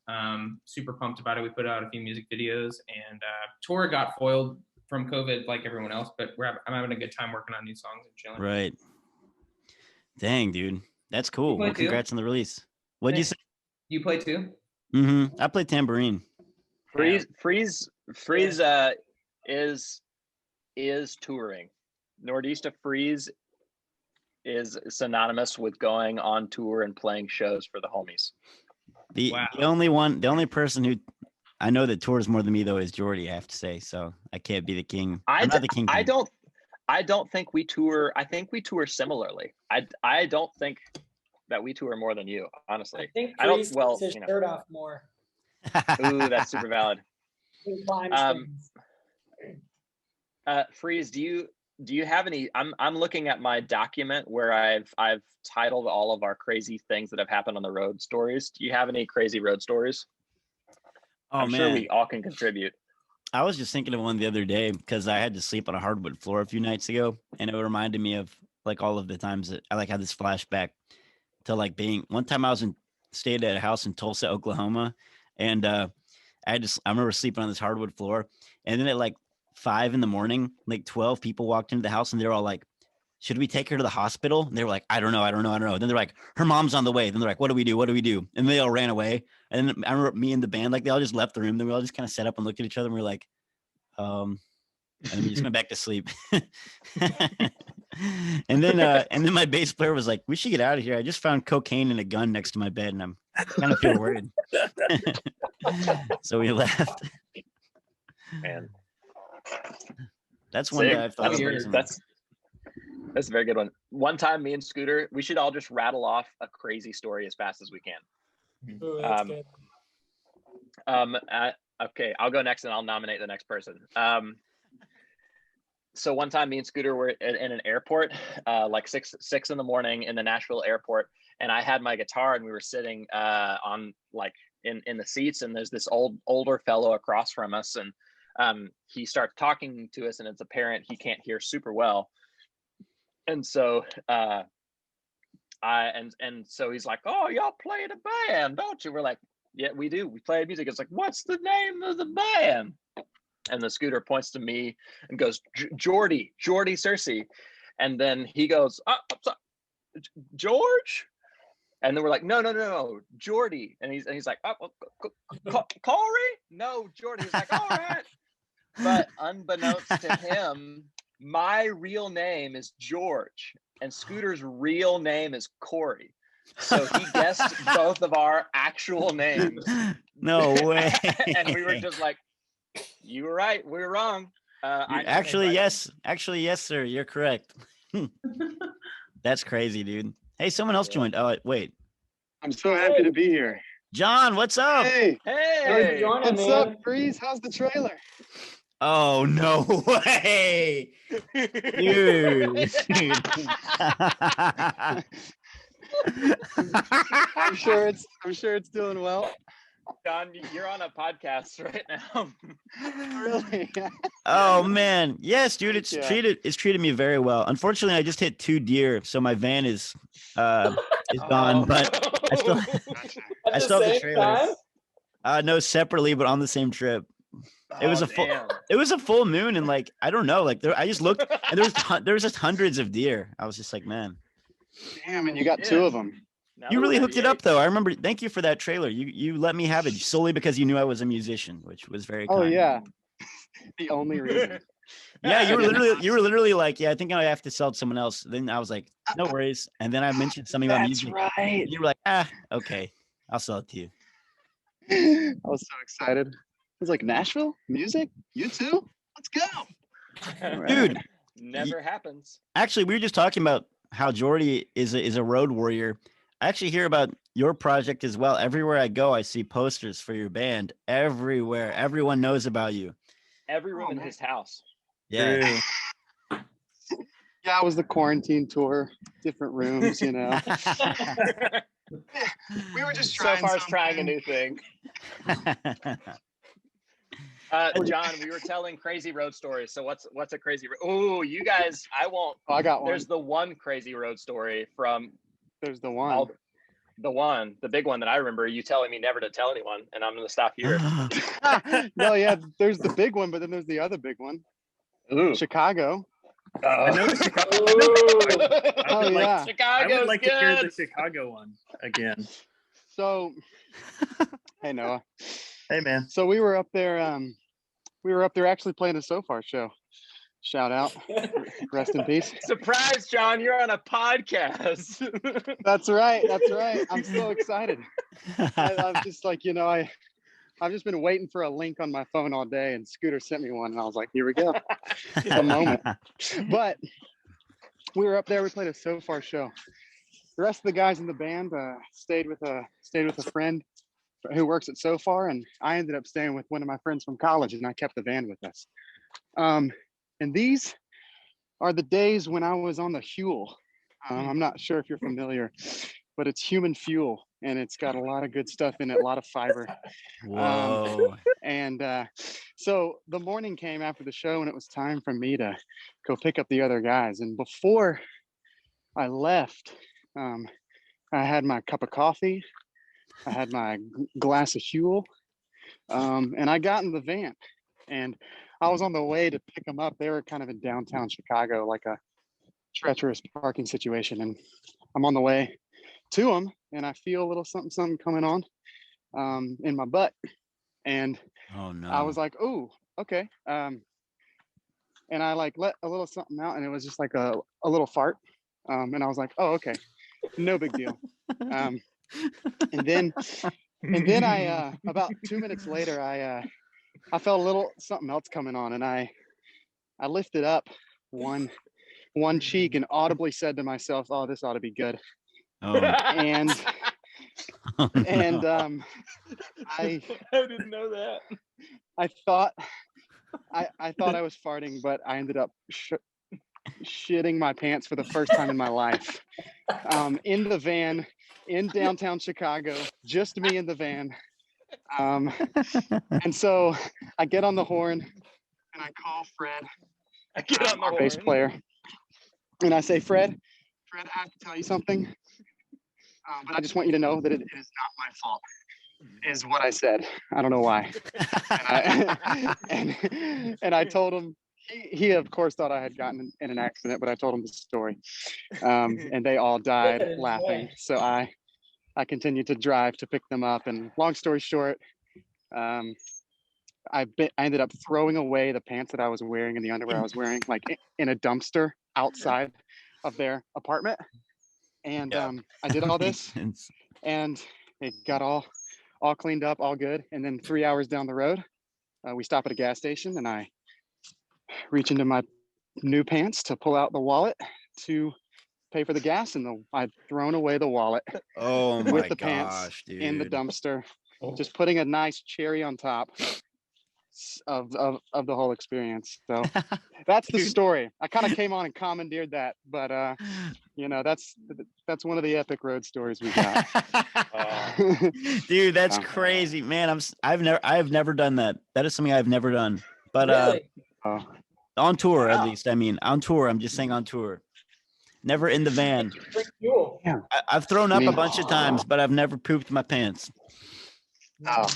[SPEAKER 5] Super pumped about it. We put out a few music videos, and tour got foiled from COVID like everyone else, but I'm having a good time working on new songs and chilling.
[SPEAKER 1] Right. Dang, dude. That's cool.
[SPEAKER 5] play
[SPEAKER 1] Well,
[SPEAKER 5] too?
[SPEAKER 1] congrats on the release. What'd you say?
[SPEAKER 5] You play too?
[SPEAKER 1] I play tambourine.
[SPEAKER 2] Freeze is touring. Nordista Freeze is synonymous with going on tour and playing shows for the homies.
[SPEAKER 1] The
[SPEAKER 5] Wow.
[SPEAKER 1] the only person who I know that tours more than me though is Jordy. I have to say, so I can't be the king. I'm not the king.
[SPEAKER 2] I don't think we tour. I think we tour similarly. I don't think that we tour more than you, honestly.
[SPEAKER 3] I think
[SPEAKER 2] I don't.
[SPEAKER 3] Freeze
[SPEAKER 2] Well,
[SPEAKER 3] takes his
[SPEAKER 2] you know.
[SPEAKER 3] shirt off more.
[SPEAKER 2] Ooh, that's super valid.
[SPEAKER 3] He climbs things.
[SPEAKER 2] Freeze, do you have any? I'm looking at my document where I've titled all of our crazy things that have happened on the road stories. Do you have any crazy road stories?
[SPEAKER 1] Oh
[SPEAKER 2] I'm
[SPEAKER 1] man,
[SPEAKER 2] sure we all can contribute.
[SPEAKER 1] I was just thinking of one the other day because I had to sleep on a hardwood floor a few nights ago, and it reminded me of like all of the times that I like had this flashback to like being one time I stayed at a house in Tulsa, Oklahoma, and I remember sleeping on this hardwood floor, and then at like 5 a.m, like 12 people walked into the house, and they're all like, "Should we take her to the hospital?" And they were like, I don't know. Then they're like, "Her mom's on the way." Then they're like, "What do we do? What do we do?" And they all ran away. And then I remember me and the band, like they all just left the room. Then we all just kind of sat up and looked at each other, and we were like, and then we just went back to sleep. and then my bass player was like, "We should get out of here. I just found cocaine and a gun next to my bed, and I'm kind of feel worried." So we left.
[SPEAKER 2] Man,
[SPEAKER 1] That's one that I've thought of.
[SPEAKER 2] That's a very good one. One time, me and Scooter, we should all just rattle off a crazy story as fast as we can.
[SPEAKER 3] Ooh, that's good.
[SPEAKER 2] Okay, I'll go next and I'll nominate the next person. So one time me and Scooter were in an airport, like 6 a.m. in the Nashville airport. And I had my guitar and we were sitting on like in the seats, and there's this older fellow across from us. And he starts talking to us, and it's apparent he can't hear super well. And so so he's like, "Oh, y'all play in a band, don't you?" We're like, "Yeah, we do. We play music." It's like, "What's the name of the band?" And the Scooter points to me and goes, jordy searcy. And then he goes, "Oh, I'm sorry, George?" And then we're like, no, Jordy. And he's like, "Oh, Corey? No, Jordy." He's like, "All right." But unbeknownst to him, my real name is George, and Scooter's real name is Corey. So he guessed both of our actual names.
[SPEAKER 1] No way.
[SPEAKER 2] And we were just like, "You were right. We were wrong."
[SPEAKER 1] Actually, yes, sir. You're correct. That's crazy, dude. Hey, someone else joined. Oh, wait.
[SPEAKER 7] I'm so happy to be here.
[SPEAKER 1] John, what's up?
[SPEAKER 7] Hey,
[SPEAKER 2] Hey,
[SPEAKER 3] Joining,
[SPEAKER 7] what's
[SPEAKER 3] man.
[SPEAKER 7] up, Freeze? How's the trailer?
[SPEAKER 1] Oh, no way. Dude.
[SPEAKER 7] I'm sure it's doing well.
[SPEAKER 2] John, you're on a podcast right now.
[SPEAKER 7] Really?
[SPEAKER 1] Oh man, yes, dude. It's
[SPEAKER 7] Yeah.
[SPEAKER 1] treated me very well. Unfortunately, I just hit 2 deer, so my van is gone. But I still
[SPEAKER 3] At
[SPEAKER 1] still
[SPEAKER 3] the
[SPEAKER 1] have the
[SPEAKER 3] same
[SPEAKER 1] trailer.
[SPEAKER 3] time?
[SPEAKER 1] No, separately, but on the same trip. It was a full moon, and like I don't know, like I just looked, and there was just hundreds of deer. I was just like, man.
[SPEAKER 7] Damn, and you got 2 of them.
[SPEAKER 1] You really hooked it up, though. I remember. Thank you for that trailer. You let me have it solely because you knew I was a musician, which was very kind.
[SPEAKER 7] Oh yeah, the only reason.
[SPEAKER 1] Yeah, you were literally like, "Yeah, I think I have to sell it to someone else." Then I was like, "No worries." And then I mentioned something about
[SPEAKER 7] That's
[SPEAKER 1] music.
[SPEAKER 7] right.
[SPEAKER 1] And you were like, okay, I'll sell it to you."
[SPEAKER 7] I was so excited. I was like, Nashville music? You too? Let's go,
[SPEAKER 1] Dude.
[SPEAKER 2] Never happens.
[SPEAKER 1] Actually, we were just talking about how Jordy is a road warrior. I actually hear about your project as well. Everywhere I go, I see posters for your band. Everywhere, everyone knows about you.
[SPEAKER 2] Every room in his house.
[SPEAKER 1] Yeah.
[SPEAKER 7] Yeah, it was the quarantine tour, different rooms, you know. We were just
[SPEAKER 2] trying a new thing. John, we were telling crazy road stories. So what's a crazy? Oh, you guys, I won't.
[SPEAKER 7] Oh, I got one.
[SPEAKER 2] There's the one crazy road story from.
[SPEAKER 7] There's the one.
[SPEAKER 2] The big one that I remember. You telling me never to tell anyone, and I'm gonna stop here.
[SPEAKER 7] No, yeah, there's the big one, but then there's the other big one.
[SPEAKER 2] Ooh.
[SPEAKER 7] Chicago.
[SPEAKER 6] I know Chicago.
[SPEAKER 7] Oh yeah.
[SPEAKER 2] Chicago's
[SPEAKER 6] I would like
[SPEAKER 2] good.
[SPEAKER 6] to hear the Chicago one again.
[SPEAKER 7] So, hey Noah.
[SPEAKER 6] Hey man.
[SPEAKER 7] So we were up there. we were up there actually playing a So Far show. Shout out. Rest in peace.
[SPEAKER 2] Surprise, John, you're on a podcast.
[SPEAKER 7] That's right. I'm so excited. I'm just like, I've just been waiting for a link on my phone all day, and Scooter sent me one, and I was like, here we go. The moment. But we were up there, we played a So Far show. The rest of the guys in the band stayed with a friend who works at So Far, and I ended up staying with one of my friends from college, and I kept the band with us. And these are the days when I was on the Huel. I'm not sure if you're familiar, but it's human fuel, and it's got a lot of good stuff in it, a lot of fiber.
[SPEAKER 1] Whoa.
[SPEAKER 7] So the morning came after the show, and it was time for me to go pick up the other guys. And before I left, I had my cup of coffee, I had my glass of Huel, and I got in the van, and I was on the way to pick them up. They were kind of in downtown Chicago, like a treacherous parking situation. And I'm on the way to them, and I feel a little something coming on in my butt. And
[SPEAKER 1] Oh no.
[SPEAKER 7] I was like, oh, okay. And I like let a little something out, and it was just like a little fart. And I was like, oh, okay, no big deal. And then I about 2 minutes later, I felt a little something else coming on, and I lifted up one cheek and audibly said to myself, oh, this ought to be good.
[SPEAKER 1] Oh,
[SPEAKER 7] And
[SPEAKER 1] oh, no.
[SPEAKER 7] and
[SPEAKER 2] I didn't know that.
[SPEAKER 7] I thought I thought I was farting, but I ended up shitting my pants for the first time in my life. In the van in downtown Chicago, just me in the van. And so I get on the horn and I call Fred, our bass player, and I say, Fred, I have to tell you something, but I just want you to know that it is not my fault, is what I said. I don't know why. And I told him, he of course thought I had gotten in an accident, but I told him the story. And they all died laughing. So I continued to drive to pick them up. And long story short, I ended up throwing away the pants that I was wearing and the underwear I was wearing, like in a dumpster outside of their apartment. And I did all this, and it got all cleaned up, all good. And then 3 hours down the road, we stop at a gas station, and I reach into my new pants to pull out the wallet to pay for the gas, and I'd thrown away the wallet
[SPEAKER 1] Oh
[SPEAKER 7] with
[SPEAKER 1] my
[SPEAKER 7] the pants
[SPEAKER 1] gosh, dude.
[SPEAKER 7] in the dumpster, just putting a nice cherry on top of the whole experience. So that's the story. I kind of came on and commandeered that, but that's one of the epic road stories we got.
[SPEAKER 1] Dude, that's crazy, man. I've never done that. That is something I've never done. But
[SPEAKER 3] Really?
[SPEAKER 1] on tour, at
[SPEAKER 3] Wow.
[SPEAKER 1] least. I mean, on tour. I'm just saying on tour. Never in the van.
[SPEAKER 3] Pretty cool.
[SPEAKER 1] I've thrown up
[SPEAKER 7] Me.
[SPEAKER 1] a bunch of times, but I've never pooped my pants.
[SPEAKER 7] Oh,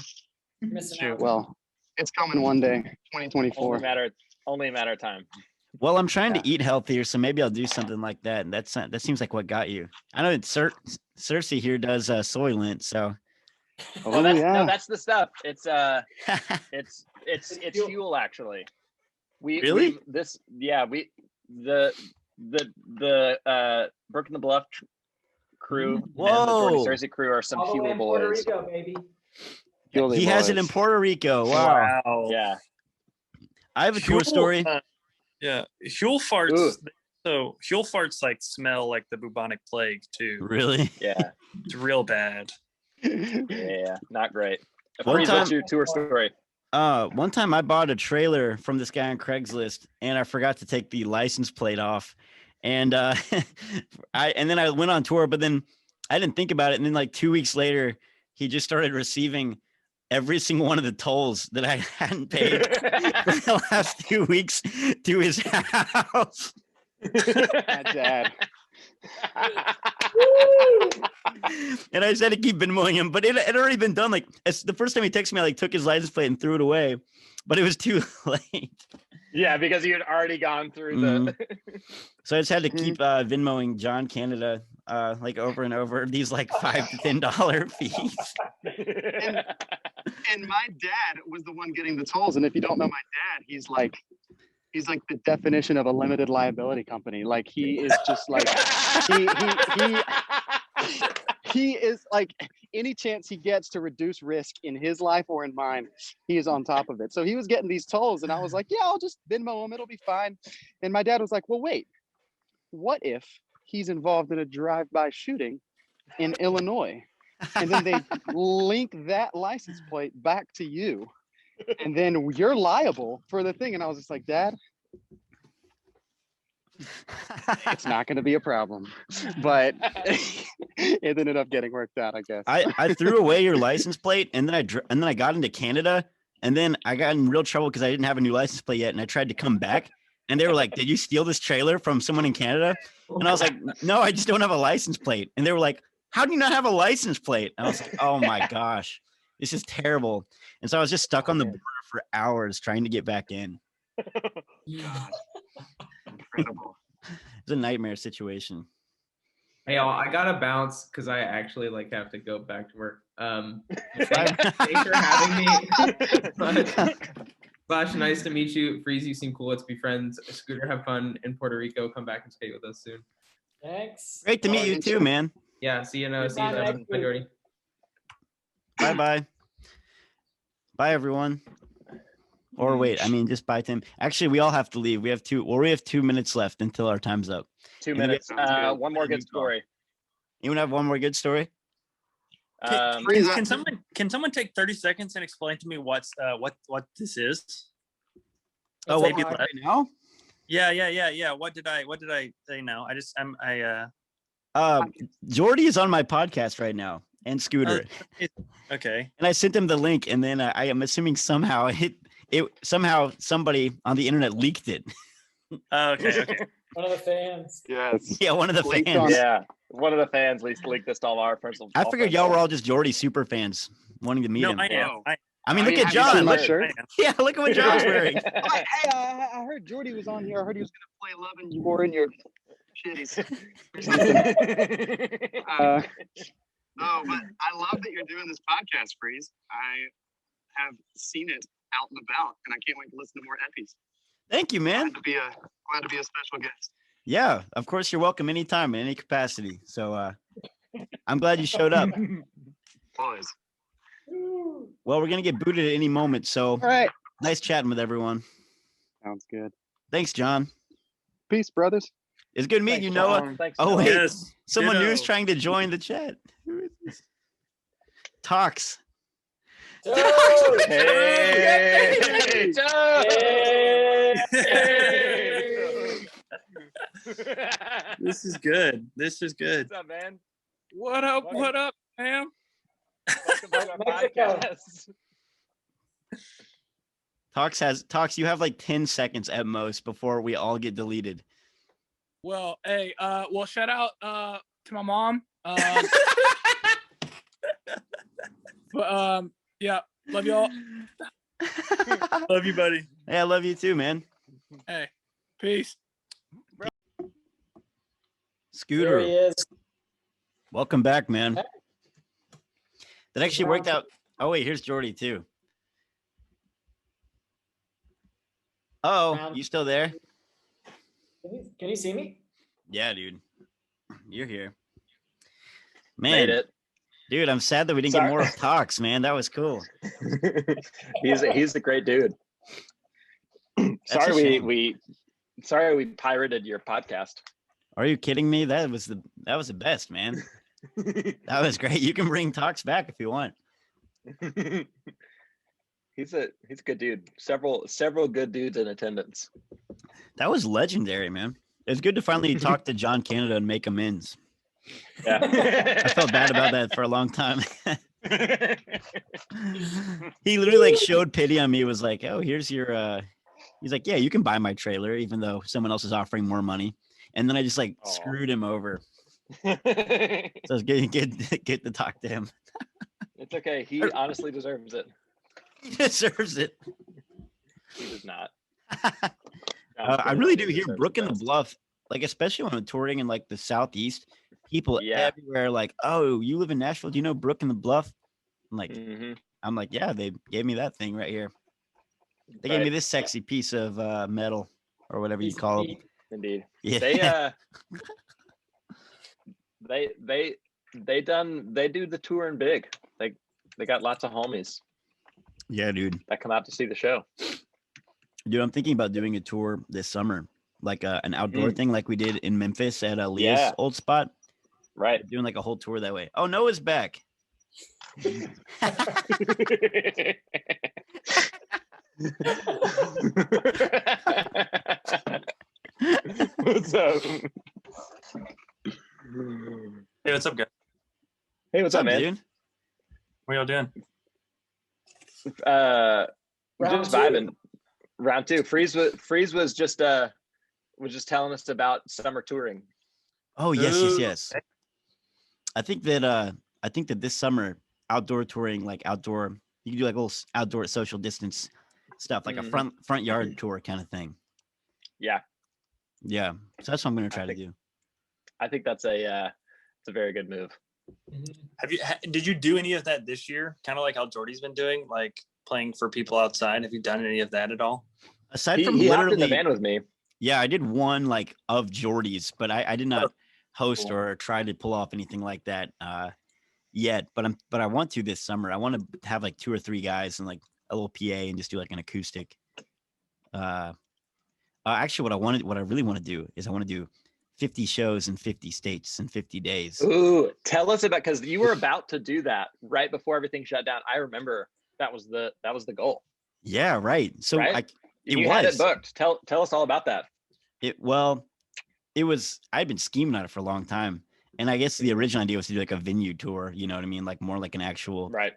[SPEAKER 3] You're missing
[SPEAKER 7] shoot.
[SPEAKER 3] out.
[SPEAKER 7] Well, it's coming one day, 2024.
[SPEAKER 2] Only a matter of time.
[SPEAKER 1] Well, I'm trying
[SPEAKER 7] Yeah.
[SPEAKER 1] to eat healthier, so maybe I'll do something like that. And that seems like what got you. I know Cersei here does Soylent, so.
[SPEAKER 7] Oh,
[SPEAKER 2] No, that's the stuff. It's fuel actually.
[SPEAKER 1] Really?
[SPEAKER 2] The Brook and the Bluff crew and the Jordy
[SPEAKER 1] Whoa.
[SPEAKER 2] Searcy crew are some
[SPEAKER 3] All the way
[SPEAKER 2] fuel
[SPEAKER 3] in Puerto
[SPEAKER 2] boys.
[SPEAKER 3] Rico, baby.
[SPEAKER 1] He has it in Puerto Rico. Wow.
[SPEAKER 6] Wow.
[SPEAKER 2] Yeah.
[SPEAKER 1] I have a cool story.
[SPEAKER 6] Yeah, Huel farts.
[SPEAKER 2] Ooh.
[SPEAKER 6] So Huel farts like smell like the bubonic plague too.
[SPEAKER 1] Really?
[SPEAKER 2] Yeah.
[SPEAKER 6] It's real bad.
[SPEAKER 2] Yeah. Not great.
[SPEAKER 1] One
[SPEAKER 2] Freeze,
[SPEAKER 1] time-
[SPEAKER 2] what's your tour story?
[SPEAKER 1] One time I bought a trailer from this guy on Craigslist, and I forgot to take the license plate off, and then I went on tour, but then I didn't think about it, and then like 2 weeks later, he just started receiving every single one of the tolls that I hadn't paid for the last 2 weeks to his house.
[SPEAKER 7] Dad.
[SPEAKER 1] And I said to keep Venmoing him, but it had already been done. Like the first time he texted me, I like took his license plate and threw it away, but it was too late.
[SPEAKER 2] Yeah, because you had already gone through the.
[SPEAKER 1] So I just had to keep Venmoing John Canada like over and over these like $5 to $10 fees.
[SPEAKER 7] In my dad was the one getting the tolls. And if you don't know my dad, he's like the definition of a limited liability company. Like he is just like he is like any chance he gets to reduce risk in his life or in mine, he is on top of it. So he was getting these tolls and I was like, yeah, I'll just Venmo him. It'll be fine. And my dad was like, well, wait, what if he's involved in a drive-by shooting in Illinois? And then they link that license plate back to you. And then you're liable for the thing. And I was just like, Dad, it's not going to be a problem. But it ended up getting worked out, I guess.
[SPEAKER 1] I threw away your license plate, and then I got into Canada, and then I got in real trouble because I didn't have a new license plate yet, and I tried to come back, and they were like, "Did you steal this trailer from someone in Canada?" And I was like, "No, I just don't have a license plate." And they were like, "How do you not have a license plate?" And I was like, "Oh my gosh, this is terrible." And so I was just stuck on the border for hours trying to get back in.
[SPEAKER 7] God. Incredible.
[SPEAKER 1] It's a nightmare situation.
[SPEAKER 5] Hey, y'all, I gotta bounce because I actually like have to go back to work. Thanks for having me. Flash, nice to meet you. Freeze, you seem cool. Let's be friends. Scooter, have fun in Puerto Rico. Come back and skate with us soon.
[SPEAKER 3] Thanks.
[SPEAKER 1] Great to meet you too, man.
[SPEAKER 5] Yeah, see you
[SPEAKER 3] Goodbye,
[SPEAKER 5] see you
[SPEAKER 3] next
[SPEAKER 5] then. Bye, Jordy.
[SPEAKER 1] Bye. Bye, everyone. Or wait, I mean, just bye, Tim. Actually, we all have to leave. We have 2 minutes left until our time's up.
[SPEAKER 2] 2
[SPEAKER 1] And we
[SPEAKER 2] minutes.
[SPEAKER 7] Sounds good.
[SPEAKER 2] One more good story.
[SPEAKER 1] Anyone have one more good story?
[SPEAKER 6] Can someone take 30 seconds and explain to me what this is?
[SPEAKER 1] Oh,
[SPEAKER 6] Maybe
[SPEAKER 1] what,
[SPEAKER 6] less.
[SPEAKER 1] right now?
[SPEAKER 6] Yeah. What did I say now?
[SPEAKER 1] Jordy is on my podcast right now, and Scooter.
[SPEAKER 6] Okay.
[SPEAKER 1] And I sent him the link, and then I am assuming somehow somehow somebody on the internet leaked it.
[SPEAKER 6] Okay.
[SPEAKER 3] One of the fans.
[SPEAKER 7] Yes.
[SPEAKER 1] Yeah, one of the
[SPEAKER 7] Leaked
[SPEAKER 1] fans.
[SPEAKER 7] on-
[SPEAKER 2] Yeah, one of the fans leaked this to all our personal.
[SPEAKER 1] I figured y'all were all just Jordy super fans wanting to meet
[SPEAKER 6] No,
[SPEAKER 1] him.
[SPEAKER 6] I am.
[SPEAKER 7] Whoa.
[SPEAKER 1] I mean,
[SPEAKER 7] I
[SPEAKER 1] look
[SPEAKER 7] mean,
[SPEAKER 1] at
[SPEAKER 7] have you seen
[SPEAKER 1] John.
[SPEAKER 7] my
[SPEAKER 1] Look,
[SPEAKER 7] shirt?
[SPEAKER 1] yeah, look at what John's wearing.
[SPEAKER 7] I'm like, hey, I heard Jordy was on here. I heard he was going to play Love and you wore in your shitties or something. No, but I love that you're doing this podcast, Freeze. I have seen it out and about, and I can't wait to listen to more epies.
[SPEAKER 1] Thank you, man.
[SPEAKER 7] Glad to be a special guest.
[SPEAKER 1] Yeah, of course, you're welcome anytime in any capacity. So I'm glad you showed up.
[SPEAKER 7] Boys.
[SPEAKER 1] Well, we're going to get booted at any moment. So
[SPEAKER 7] All right.
[SPEAKER 1] nice chatting with everyone.
[SPEAKER 7] Sounds good.
[SPEAKER 1] Thanks, John.
[SPEAKER 7] Peace, brothers.
[SPEAKER 1] It's good meeting you, Noah.
[SPEAKER 2] Thanks.
[SPEAKER 1] Oh,
[SPEAKER 2] Noah.
[SPEAKER 1] wait.
[SPEAKER 6] Yes.
[SPEAKER 1] Someone new is
[SPEAKER 6] Ditto.
[SPEAKER 1] trying to join the chat. Who is this? Talks.
[SPEAKER 3] Toad!
[SPEAKER 2] Hey, Joe!
[SPEAKER 6] This is good. This is good.
[SPEAKER 2] What's up, man?
[SPEAKER 6] What up?
[SPEAKER 2] Welcome.
[SPEAKER 6] What up, Pam?
[SPEAKER 2] Welcome to our
[SPEAKER 3] Mexico.
[SPEAKER 2] podcast.
[SPEAKER 1] Talks, you have like 10 seconds at most before we all get deleted.
[SPEAKER 8] Well, hey, shout out to my mom. Yeah, love y'all.
[SPEAKER 6] Love you, buddy.
[SPEAKER 1] Hey, I love you too, man.
[SPEAKER 8] Hey, peace.
[SPEAKER 3] There
[SPEAKER 1] Scooter,
[SPEAKER 3] he is.
[SPEAKER 1] welcome back, man.
[SPEAKER 3] Hey.
[SPEAKER 1] That actually worked out. Oh, wait, here's Jordy too. Oh,
[SPEAKER 3] Round.
[SPEAKER 1] you still there?
[SPEAKER 3] Can you see me?
[SPEAKER 1] Yeah, dude. You're here.
[SPEAKER 2] Made
[SPEAKER 1] Man,
[SPEAKER 2] it.
[SPEAKER 1] dude, I'm sad that we didn't
[SPEAKER 2] Sorry.
[SPEAKER 1] get more of Talks, man. That was cool.
[SPEAKER 2] He's a great dude.
[SPEAKER 1] That's a shame.
[SPEAKER 2] Sorry we pirated your podcast.
[SPEAKER 1] Are you kidding me? That was the best, man. That was great. You can bring Talks back if you want.
[SPEAKER 2] He's a good dude. Several good dudes in attendance.
[SPEAKER 1] That was legendary, man. It's good to finally talk to John Canada and make amends.
[SPEAKER 2] Yeah.
[SPEAKER 1] I felt bad about that for a long time. He literally like showed pity on me, was like, oh, here's your he's like, yeah, you can buy my trailer even though someone else is offering more money. And then I just like
[SPEAKER 2] Aw.
[SPEAKER 1] screwed him over. So it's good get to talk to him.
[SPEAKER 2] It's okay. He honestly deserves it.
[SPEAKER 1] He deserves it.
[SPEAKER 2] He does not.
[SPEAKER 1] I really do
[SPEAKER 2] He
[SPEAKER 1] hear
[SPEAKER 2] deserves
[SPEAKER 1] Brook
[SPEAKER 2] the
[SPEAKER 1] and the
[SPEAKER 2] best.
[SPEAKER 1] Bluff, like especially when I'm touring in like the Southeast, people
[SPEAKER 2] Yeah.
[SPEAKER 1] everywhere like, oh, you live in Nashville? Do you know Brook and the Bluff? I'm like,
[SPEAKER 2] Mhm.
[SPEAKER 1] I'm like, yeah, they gave me that thing right here. They gave me
[SPEAKER 2] Right.
[SPEAKER 1] this sexy piece of metal or whatever you
[SPEAKER 3] Piece of
[SPEAKER 1] call it.
[SPEAKER 3] meat.
[SPEAKER 2] Indeed.
[SPEAKER 1] Yeah.
[SPEAKER 2] They do the touring big. They got lots of homies
[SPEAKER 1] Yeah, dude.
[SPEAKER 2] that come out to see the show.
[SPEAKER 1] Dude, I'm thinking about doing a tour this summer, like an outdoor thing, like we did in Memphis at Leah's
[SPEAKER 2] Yeah.
[SPEAKER 1] old spot.
[SPEAKER 2] Right.
[SPEAKER 1] Doing like a whole tour that way. Oh, Noah's back.
[SPEAKER 2] What's up?
[SPEAKER 6] Hey, what's up, guys?
[SPEAKER 2] Hey, what's up, man?
[SPEAKER 1] dude?
[SPEAKER 6] What y'all doing?
[SPEAKER 2] We're
[SPEAKER 3] Round
[SPEAKER 2] just
[SPEAKER 3] two.
[SPEAKER 2] vibing. Round two. Freeze was just telling us about summer touring.
[SPEAKER 1] Oh, yes.
[SPEAKER 6] Ooh.
[SPEAKER 1] I think that this summer outdoor touring, like outdoor, you can do like a little outdoor social distance stuff, like a front yard tour kind of thing.
[SPEAKER 2] Yeah,
[SPEAKER 1] Yeah. So that's what I'm gonna try to do.
[SPEAKER 2] I think that's a very good move.
[SPEAKER 3] Mhm.
[SPEAKER 6] Did you do any of that this year? Kind of like how Jordy's been doing, like playing for people outside. Have you done any of that at all?
[SPEAKER 1] Aside from
[SPEAKER 2] He hopped in the
[SPEAKER 1] literally,
[SPEAKER 2] van with me.
[SPEAKER 1] yeah, I did one like of Jordy's, but I did not host
[SPEAKER 6] cool.
[SPEAKER 1] or try to pull off anything like that yet. But I want to this summer. I want to have like 2 or 3 guys and like a little PA and just do like an acoustic. Actually, what I really want to do is I want to do 50 shows in 50 states in 50 days.
[SPEAKER 2] Ooh, tell us about, because you were about to do that right before everything shut down. I remember that was the goal.
[SPEAKER 1] Yeah, right. So
[SPEAKER 2] Right?
[SPEAKER 1] it
[SPEAKER 2] You had it
[SPEAKER 1] was.
[SPEAKER 2] booked. Tell us all about that.
[SPEAKER 1] It was. I'd been scheming on it for a long time, and I guess the original idea was to do like a venue tour. You know what I mean? Like more like an actual,
[SPEAKER 2] Right.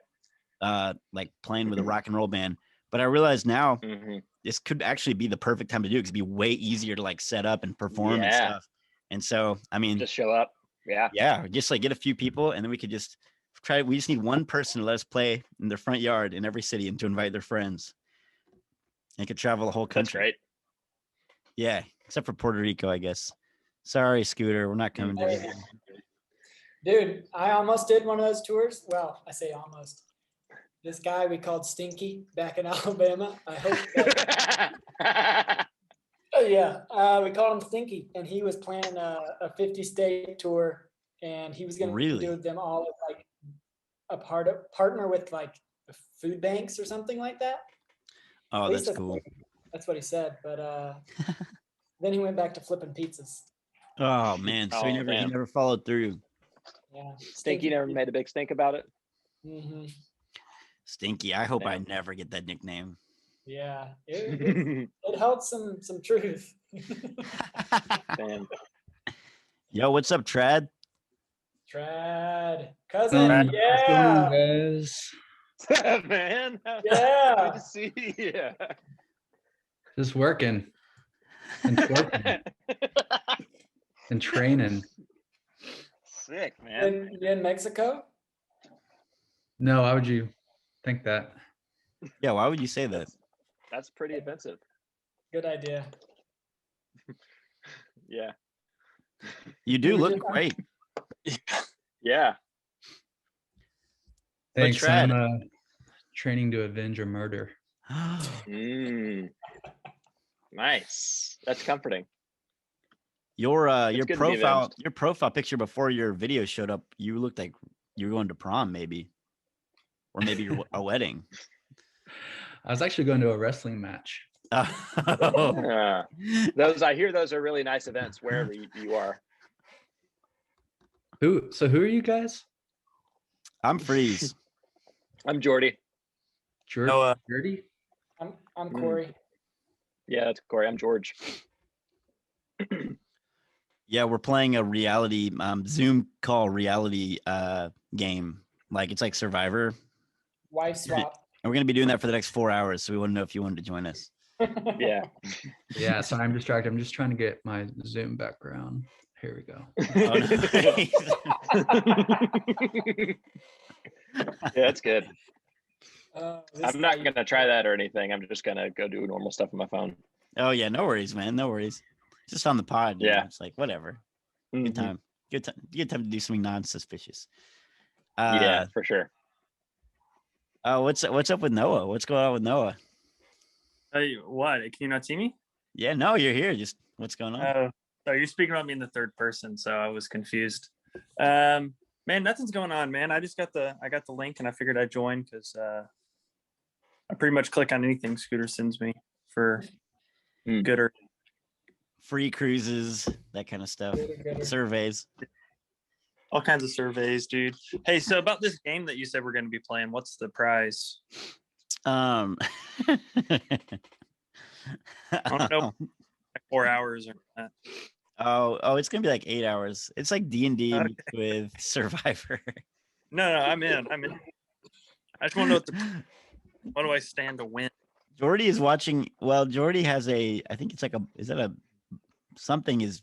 [SPEAKER 1] like playing with a rock and roll band. But I realize now
[SPEAKER 2] Mhm.
[SPEAKER 1] this could actually be the perfect time to do it because it'd be way easier to like set up and perform and
[SPEAKER 2] Yeah.
[SPEAKER 1] stuff. And so, I mean,
[SPEAKER 2] Just show up. Yeah.
[SPEAKER 1] yeah, just like get a few people, and then we could just try. We just need one person to let us play in their front yard in every city and to invite their friends. And could travel the whole
[SPEAKER 2] That's
[SPEAKER 1] country.
[SPEAKER 2] great.
[SPEAKER 1] Yeah, except for Puerto Rico, I guess. Sorry, Scooter, we're not coming to
[SPEAKER 3] Hey.
[SPEAKER 1] you.
[SPEAKER 3] Dude, I almost did one of those tours. Well, I say almost. This guy we called Stinky back in Alabama. I hope that, we called him Stinky, and he was planning a 50-state tour, and he was going to
[SPEAKER 1] Really?
[SPEAKER 3] do them all as like a partner with like food banks or something like that.
[SPEAKER 1] Oh,
[SPEAKER 3] At least
[SPEAKER 1] that's cool.
[SPEAKER 3] That's what he said. But then he went back to flipping pizzas.
[SPEAKER 1] Oh man, so he
[SPEAKER 2] Oh, man.
[SPEAKER 1] never followed through.
[SPEAKER 3] Yeah,
[SPEAKER 2] Stinky never made a big stink about it.
[SPEAKER 3] Hmm.
[SPEAKER 1] Stinky. I hope I
[SPEAKER 2] Damn.
[SPEAKER 1] never get that nickname.
[SPEAKER 3] Yeah, it held some truth.
[SPEAKER 2] Damn.
[SPEAKER 1] Yo, what's up, Trad?
[SPEAKER 3] Trad, cousin,
[SPEAKER 9] How's it
[SPEAKER 3] yeah,
[SPEAKER 9] going, guys?
[SPEAKER 2] What's up, man?
[SPEAKER 3] yeah.
[SPEAKER 2] Good to see you.
[SPEAKER 9] Just working and twerking and training.
[SPEAKER 2] Sick, man.
[SPEAKER 3] You in Mexico?
[SPEAKER 9] No, why would you think that?
[SPEAKER 1] Yeah, why would you say that?
[SPEAKER 2] That's pretty offensive.
[SPEAKER 3] Good idea.
[SPEAKER 2] Yeah.
[SPEAKER 1] You do look great.
[SPEAKER 2] Yeah.
[SPEAKER 9] Thanks.
[SPEAKER 1] Trad-
[SPEAKER 9] I'm training to avenge a murder.
[SPEAKER 2] Mm. Nice. That's comforting.
[SPEAKER 1] Your
[SPEAKER 2] good to be avenged.
[SPEAKER 1] your profile picture before your video showed up, you looked like you were going to prom, maybe, or maybe a wedding.
[SPEAKER 9] I was actually going to a wrestling match.
[SPEAKER 1] Oh.
[SPEAKER 2] I hear those are really nice events wherever you are.
[SPEAKER 9] Who are you guys?
[SPEAKER 1] I'm Freeze.
[SPEAKER 2] I'm Jordy.
[SPEAKER 9] Jordy?
[SPEAKER 3] I'm Corey.
[SPEAKER 2] Yeah, that's Corey. I'm George.
[SPEAKER 1] Yeah, we're playing a reality Zoom call reality game. Like it's like Survivor.
[SPEAKER 3] Wife swap.
[SPEAKER 1] And we're gonna be doing that for the next 4 hours. So we want to know if you wanted to join us.
[SPEAKER 2] Yeah.
[SPEAKER 9] Yeah, sorry, I'm distracted. I'm just trying to get my Zoom background. Here we go.
[SPEAKER 1] Oh, nice.
[SPEAKER 2] Yeah, that's good.
[SPEAKER 3] This
[SPEAKER 2] I'm not
[SPEAKER 3] guy-
[SPEAKER 2] going to try that or anything. I'm just going to go do normal stuff on my phone.
[SPEAKER 1] Oh yeah, no worries, man. No worries. Just on the pod. You
[SPEAKER 2] Yeah.
[SPEAKER 1] know, it's like whatever.
[SPEAKER 2] Mhm.
[SPEAKER 1] Good time. Good time to do something non-suspicious.
[SPEAKER 2] Yeah, for sure.
[SPEAKER 1] What's up with Noah? What's going on with Noah?
[SPEAKER 6] Hey, what? Can you not see me?
[SPEAKER 1] Yeah, no, you're here. Just what's going on?
[SPEAKER 6] Oh, sorry, you're speaking about me in the third person, so I was confused. Man, nothing's going on, man. I got the link and I figured I'd join because I pretty much click on anything Scooter sends me for good or
[SPEAKER 1] Free cruises, that kind of stuff. Surveys.
[SPEAKER 6] all kinds of surveys, dude. Hey, so about this game that you said we're going to be playing, what's the prize?
[SPEAKER 1] I
[SPEAKER 6] don't know, like 4 hours or that.
[SPEAKER 1] Oh, it's gonna be like 8 hours. It's like D&D with Survivor.
[SPEAKER 6] No, I'm in. I just want to know what do I stand to win?
[SPEAKER 1] Jordy is watching. Well, Jordy has I think it's like something is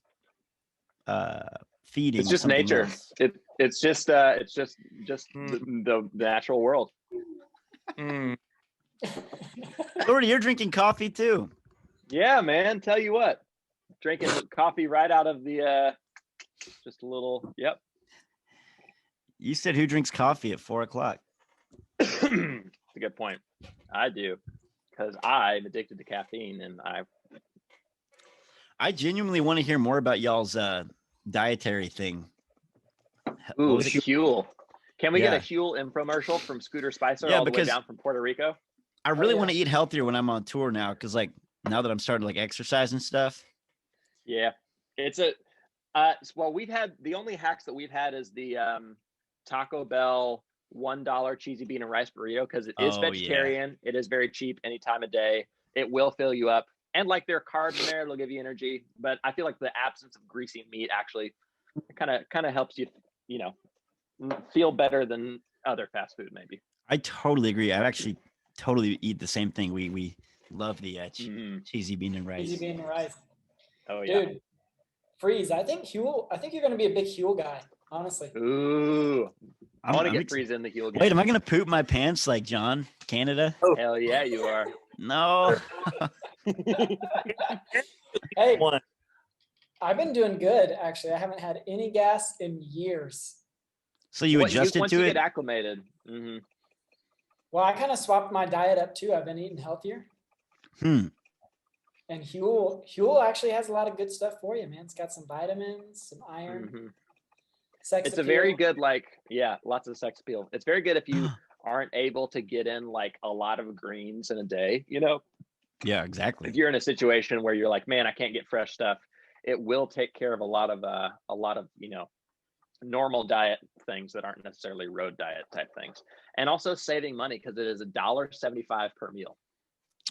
[SPEAKER 1] feeding.
[SPEAKER 2] It's just nature.
[SPEAKER 1] Else.
[SPEAKER 2] It's just the natural world.
[SPEAKER 1] Jordy, you're drinking coffee too.
[SPEAKER 2] Yeah, man. Tell you what, drinking coffee right out of the just a little. Yep.
[SPEAKER 1] You said who drinks coffee at 4 o'clock?
[SPEAKER 2] That's a good point. I do, because I'm addicted to caffeine, and
[SPEAKER 1] I genuinely want to hear more about y'all's dietary thing.
[SPEAKER 2] Ooh, Huel. Can we get a Huel infomercial from Scooter Spicer all the way down from Puerto Rico?
[SPEAKER 1] I really want to eat healthier when I'm on tour now, because like now that I'm starting to like exercise and stuff.
[SPEAKER 2] Yeah, it's well, we've had the only hacks that we've had is the Taco Bell $1 cheesy bean and rice burrito, because it is vegetarian. It is very cheap any time of day. It will fill you up, and like there are carbs in there, it'll give you energy. But I feel like the absence of greasy meat actually kind of helps you, feel better than other fast food maybe.
[SPEAKER 1] I totally agree. I actually totally eat the same thing. We love the cheesy bean and rice.
[SPEAKER 3] Cheesy bean and rice.
[SPEAKER 2] Oh yeah,
[SPEAKER 3] dude. Freeze. I think you're going to be a big Huel guy, honestly.
[SPEAKER 2] Ooh, I want to get Freeze in the Huel game.
[SPEAKER 1] Wait, am I going to poop my pants like John, Canada?
[SPEAKER 2] Oh. Hell yeah, you are.
[SPEAKER 1] No.
[SPEAKER 3] Hey, I've been doing good, actually. I haven't had any gas in years.
[SPEAKER 1] So you adjusted to it?
[SPEAKER 2] Once you get acclimated. Mm-hmm.
[SPEAKER 3] Well, I kind of swapped my diet up too. I've been eating healthier. And Huel actually has a lot of good stuff for you, man. It's got some vitamins, some iron.
[SPEAKER 2] Mm-hmm.
[SPEAKER 3] Sex
[SPEAKER 2] it's
[SPEAKER 3] appeal.
[SPEAKER 2] A very good, lots of sex appeal. It's very good if you aren't able to get in like a lot of greens in a day,
[SPEAKER 1] Yeah, exactly.
[SPEAKER 2] If you're in a situation where you're like, man, I can't get fresh stuff, it will take care of a lot of normal diet things that aren't necessarily road diet type things. And also saving money, because it is $1.75 per meal.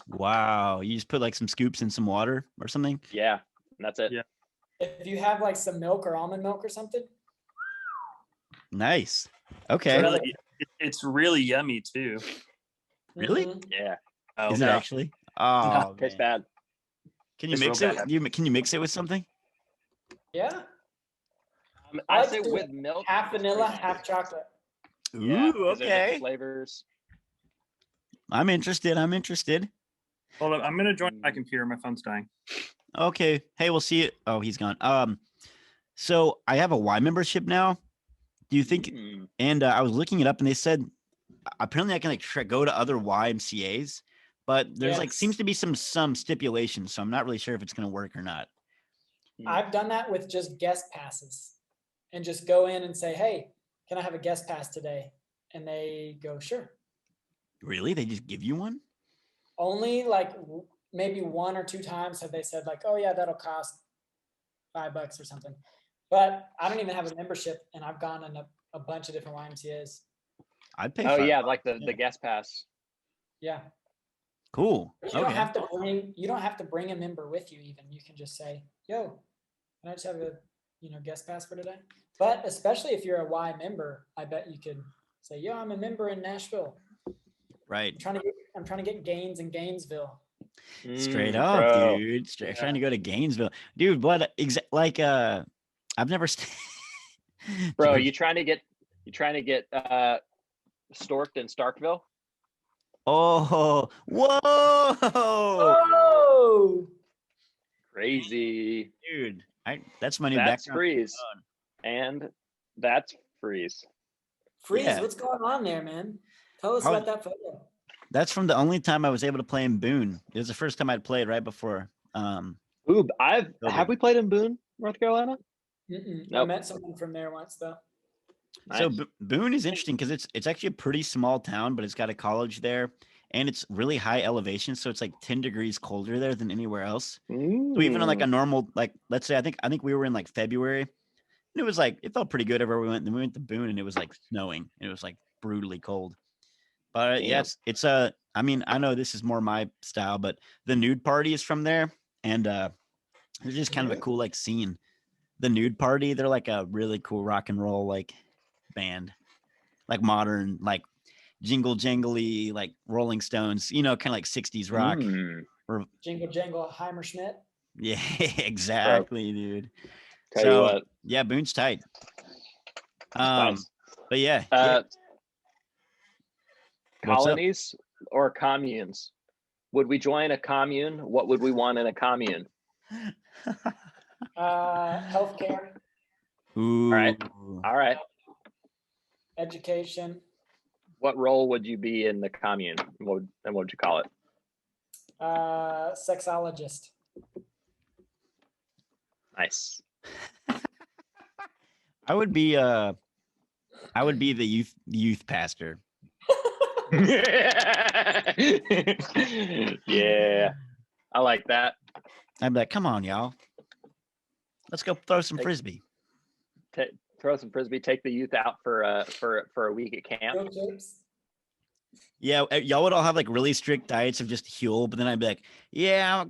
[SPEAKER 1] Wow. You just put like some scoops in some water or something?
[SPEAKER 2] Yeah, and that's it.
[SPEAKER 6] Yeah.
[SPEAKER 3] If you have like some milk or almond milk or something.
[SPEAKER 1] Nice. Okay.
[SPEAKER 6] It's really yummy too.
[SPEAKER 1] Really?
[SPEAKER 2] Yeah.
[SPEAKER 1] Oh, is it actually? Oh,
[SPEAKER 2] tastes bad.
[SPEAKER 1] Can you mix it? Can you mix it with something?
[SPEAKER 3] Yeah.
[SPEAKER 2] I say with milk.
[SPEAKER 3] Half vanilla, half chocolate.
[SPEAKER 1] Ooh, okay.
[SPEAKER 2] Flavors.
[SPEAKER 1] I'm interested.
[SPEAKER 6] Hold on, I'm gonna join my computer. My phone's dying.
[SPEAKER 1] Okay. Hey, we'll see it. Oh, he's gone. So I have a Y membership now. Do you think? And I was looking it up, and they said apparently I can like go to other YMCA's, but there's seems to be some stipulations. So I'm not really sure if it's gonna work or not.
[SPEAKER 3] I've done that with just guest passes, and just go in and say, "Hey, can I have a guest pass today?" And they go, "Sure."
[SPEAKER 1] Really? They just give you one?
[SPEAKER 3] Only like maybe 1 or 2 times have they said like, "Oh yeah, that'll cost $5 or something." But I don't even have a membership, and I've gone in a bunch of different YMCA's.
[SPEAKER 1] I'd pay.
[SPEAKER 2] Oh yeah, like the guest pass.
[SPEAKER 3] Yeah.
[SPEAKER 1] Cool.
[SPEAKER 3] You don't have to bring a member with you. Even you can just say, "Yo, can I just have a guest pass for today?" But especially if you're a Y member, I bet you could say, "Yo, I'm a member in Nashville."
[SPEAKER 1] Right.
[SPEAKER 3] I'm trying to get gains in Gainesville.
[SPEAKER 1] Straight up, dude. Trying to go to Gainesville, dude. What I've never.
[SPEAKER 2] Bro, you trying to get storked in Starkville?
[SPEAKER 1] Oh, whoa!
[SPEAKER 3] Oh,
[SPEAKER 2] crazy,
[SPEAKER 1] dude. That's my new
[SPEAKER 2] that's
[SPEAKER 1] background.
[SPEAKER 2] Freeze, and that's Freeze.
[SPEAKER 3] Freeze, what's going on there, man? Tell us
[SPEAKER 1] I
[SPEAKER 3] about
[SPEAKER 1] was-
[SPEAKER 3] that photo.
[SPEAKER 1] That's from the only time I was able to play in Boone. It was the first time I'd played right before.
[SPEAKER 2] Ooh, have we played in Boone, North Carolina?
[SPEAKER 3] I
[SPEAKER 2] Nope.
[SPEAKER 3] met someone from there once though.
[SPEAKER 1] So
[SPEAKER 2] Nice.
[SPEAKER 1] Boone is interesting because it's actually a pretty small town, but it's got a college there, and it's really high elevation, so it's like 10 degrees colder there than anywhere else. So even on like a normal, like let's say I think we were in like February, and it was like it felt pretty good everywhere we went. Then we went to Boone, and it was like snowing, and it was like brutally cold. But yeah,
[SPEAKER 2] Damn.
[SPEAKER 1] it's a. I mean, I know this is more my style, but the nude party is from there, and it's just kind of a cool like scene. The nude party, they're like a really cool rock and roll like band, like modern, like jingle jangly, like Rolling Stones, you know, kind of like 60s rock. Or
[SPEAKER 3] Jingle Jangle Heimerschmidt.
[SPEAKER 1] yeah, exactly, dude.
[SPEAKER 2] Tell you what.
[SPEAKER 1] Yeah, Boone's tight.
[SPEAKER 2] Nice.
[SPEAKER 1] But yeah, yeah. What's up?
[SPEAKER 2] Colonies or communes? Would we join a commune? What would we want in a commune?
[SPEAKER 3] Healthcare,
[SPEAKER 1] Ooh.
[SPEAKER 2] All right.
[SPEAKER 3] education,
[SPEAKER 2] What role would you be in the commune? What would you call it?
[SPEAKER 3] sexologist.
[SPEAKER 2] Nice.
[SPEAKER 1] I would be the youth pastor.
[SPEAKER 2] Yeah, I like that.
[SPEAKER 1] I'd be like, come on, y'all. Let's go throw some frisbee.
[SPEAKER 2] Throw some frisbee. Take the youth out for a week at camp.
[SPEAKER 3] Field trips.
[SPEAKER 1] Yeah, y'all would all have like really strict diets of just Huel, but then I'd be like, yeah, I've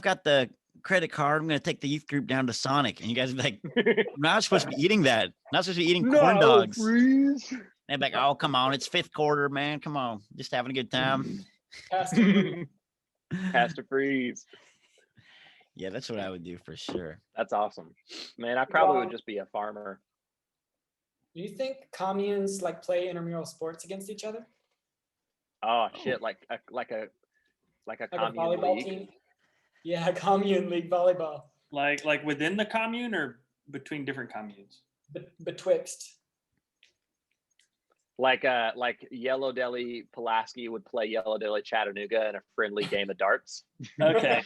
[SPEAKER 1] got the credit card. I'm gonna take the youth group down to Sonic, and you guys would be like, I'm not supposed to be eating that. I'm not supposed to be eating corn dogs.
[SPEAKER 2] Freeze.
[SPEAKER 1] And they'd be like, oh, come on, it's fifth quarter, man. Come on, just having a good time.
[SPEAKER 3] Pastor.
[SPEAKER 2] Pastor Freeze.
[SPEAKER 1] Yeah, that's what I would do for sure.
[SPEAKER 2] That's awesome, man. I probably would just be a farmer.
[SPEAKER 3] Do you think communes like play intramural sports against each other?
[SPEAKER 2] Oh shit! Like a
[SPEAKER 3] Like a
[SPEAKER 2] commune
[SPEAKER 3] volleyball
[SPEAKER 2] league.
[SPEAKER 3] team? Yeah, commune league volleyball.
[SPEAKER 6] Like within the commune or between different communes?
[SPEAKER 3] Betwixt.
[SPEAKER 2] Like Yellow Deli Pulaski would play Yellow Deli Chattanooga in a friendly game of darts.
[SPEAKER 6] Okay.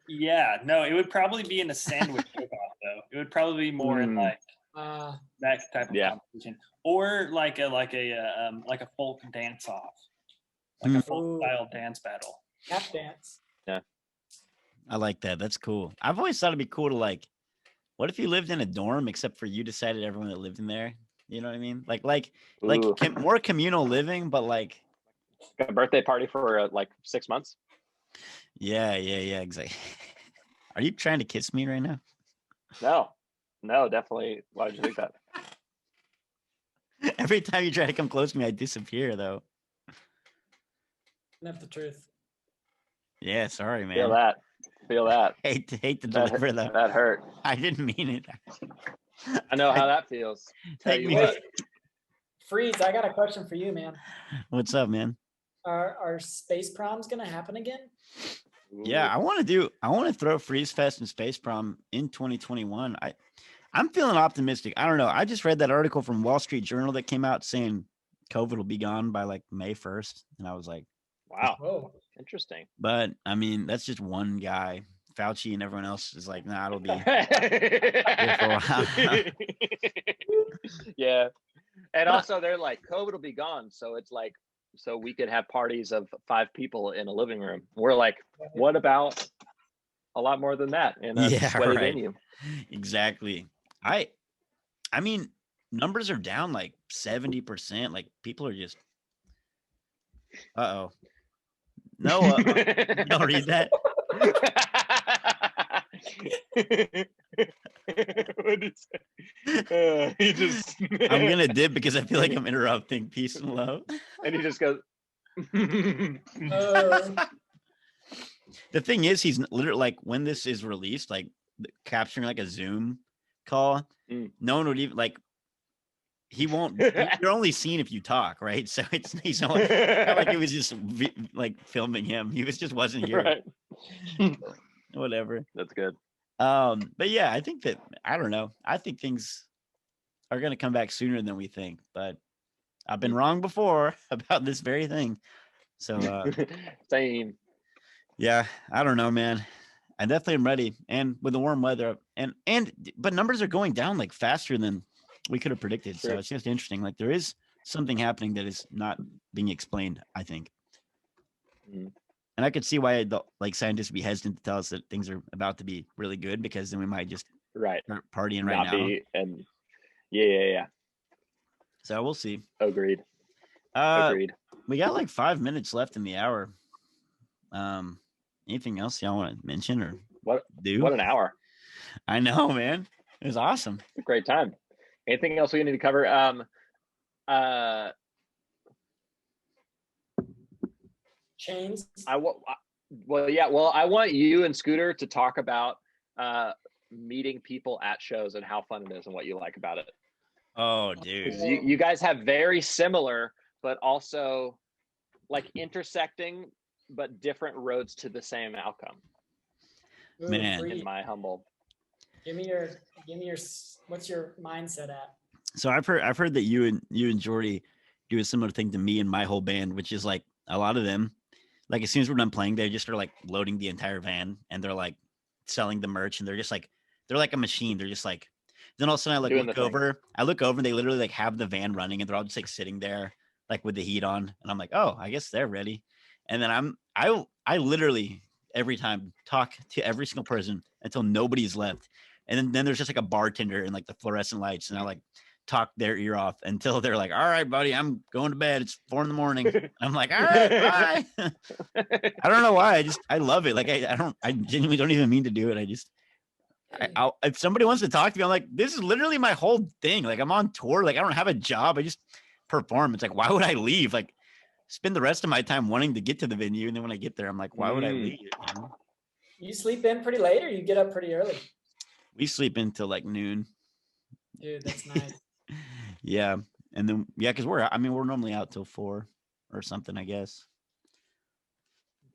[SPEAKER 6] Yeah, no, it would probably be in a sandwich cook-off though. It would probably be more in like that type of competition, or like a folk dance off, like a folk style dance battle.
[SPEAKER 3] Tap dance.
[SPEAKER 2] Yeah,
[SPEAKER 1] I like that. That's cool. I've always thought it'd be cool to like, what if you lived in a dorm except for you decided everyone that lived in there? You know what I mean? More communal living, but like
[SPEAKER 2] a birthday party for like 6 months.
[SPEAKER 1] Yeah, exactly. Are you trying to kiss me right now?
[SPEAKER 2] No, definitely. Why did you think that?
[SPEAKER 1] Every time you try to come close to me, I disappear though.
[SPEAKER 3] That's the truth.
[SPEAKER 1] Yeah, sorry, man.
[SPEAKER 2] Feel that.
[SPEAKER 1] Hate to deliver that.
[SPEAKER 2] That hurt.
[SPEAKER 1] I didn't mean it.
[SPEAKER 2] I know how that feels. Tell you what.
[SPEAKER 3] Freeze, I got a question for you, man.
[SPEAKER 1] What's up, man?
[SPEAKER 3] Are space proms gonna happen again?
[SPEAKER 1] Yeah, I want to throw Freeze Fest and Space Prom in 2021. I'm feeling optimistic. I don't know. I just read that article from Wall Street Journal that came out saying COVID will be gone by like May 1st. And I was like,
[SPEAKER 2] wow.
[SPEAKER 3] Whoa.
[SPEAKER 2] Interesting.
[SPEAKER 1] But I mean, that's just one guy. Fauci and everyone else is like, nah, it'll be here for a while.
[SPEAKER 2] Yeah. And also they're like, COVID will be gone. So it's like, so we could have parties of 5 people in a living room. We're like, what about a lot more than that in a sweaty venue?
[SPEAKER 1] Exactly. I mean, numbers are down like 70%. Like people are just, no, don't read that.
[SPEAKER 2] What did he say? He just
[SPEAKER 1] I'm gonna dip because I feel like I'm interrupting. Peace and love.
[SPEAKER 2] And he just goes.
[SPEAKER 1] The thing is, he's literally like when this is released, like capturing like a Zoom call, no one would even like. He won't. You're only seen if you talk, right? So he's not like it was just like filming him. He wasn't here.
[SPEAKER 2] Right.
[SPEAKER 1] Whatever.
[SPEAKER 2] That's good.
[SPEAKER 1] But yeah, I think that I don't know. I think things are gonna come back sooner than we think, but I've been wrong before about this very thing. So
[SPEAKER 2] Same.
[SPEAKER 1] yeah, I don't know, man. I definitely am ready. And with the warm weather but numbers are going down like faster than we could have predicted. So
[SPEAKER 2] True.
[SPEAKER 1] it's just interesting. Like there is something happening that is not being explained, I think.
[SPEAKER 2] Mhm.
[SPEAKER 1] And I could see why like scientists would be hesitant to tell us that things are about to be really good, because then we might just
[SPEAKER 2] Right.
[SPEAKER 1] start partying right
[SPEAKER 2] Not
[SPEAKER 1] now.
[SPEAKER 2] be and yeah.
[SPEAKER 1] So we'll see.
[SPEAKER 2] Agreed.
[SPEAKER 1] Agreed. We got like 5 minutes left in the hour. Anything else y'all want to mention or
[SPEAKER 2] What
[SPEAKER 1] do?
[SPEAKER 2] an hour.
[SPEAKER 1] I know, man. It was awesome.
[SPEAKER 2] It's a great time. Anything else we need to cover?
[SPEAKER 3] Chains.
[SPEAKER 2] I want you and Scooter to talk about meeting people at shows and how fun it is and what you like about it.
[SPEAKER 1] Oh, dude.
[SPEAKER 2] You guys have very similar, but also like intersecting, but different roads to the same outcome.
[SPEAKER 3] Ooh,
[SPEAKER 1] Man.
[SPEAKER 2] In my humble.
[SPEAKER 3] Give me your. What's your mindset at?
[SPEAKER 1] So I've heard that you and Jordy do a similar thing to me and my whole band, which is like a lot of them, like as soon as we're done playing, they just are like loading the entire van and they're like selling the merch, and they're just like, they're like a machine. They're just like, then all of a sudden I like look over and they literally like have the van running and they're all just like sitting there like with the heat on, and I'm like, oh, I guess they're ready. And then I literally every time talk to every single person until nobody's left. And then there's just like a bartender and like the fluorescent lights, and I like talk their ear off until they're like, all right, buddy, I'm going to bed. It's 4 a.m. I'm like, all right, bye. I don't know why. I love it. Like, I genuinely don't even mean to do it. If somebody wants to talk to me, I'm like, this is literally my whole thing. Like, I'm on tour. Like, I don't have a job. I just perform. It's like, why would I leave? Like, spend the rest of my time wanting to get to the venue. And then when I get there, I'm like, why would I leave? You know?
[SPEAKER 3] You sleep in pretty late, or you get up pretty early?
[SPEAKER 1] We sleep until like noon.
[SPEAKER 3] Dude, that's nice.
[SPEAKER 1] Yeah. And then, because we're normally out till 4 or something, I guess.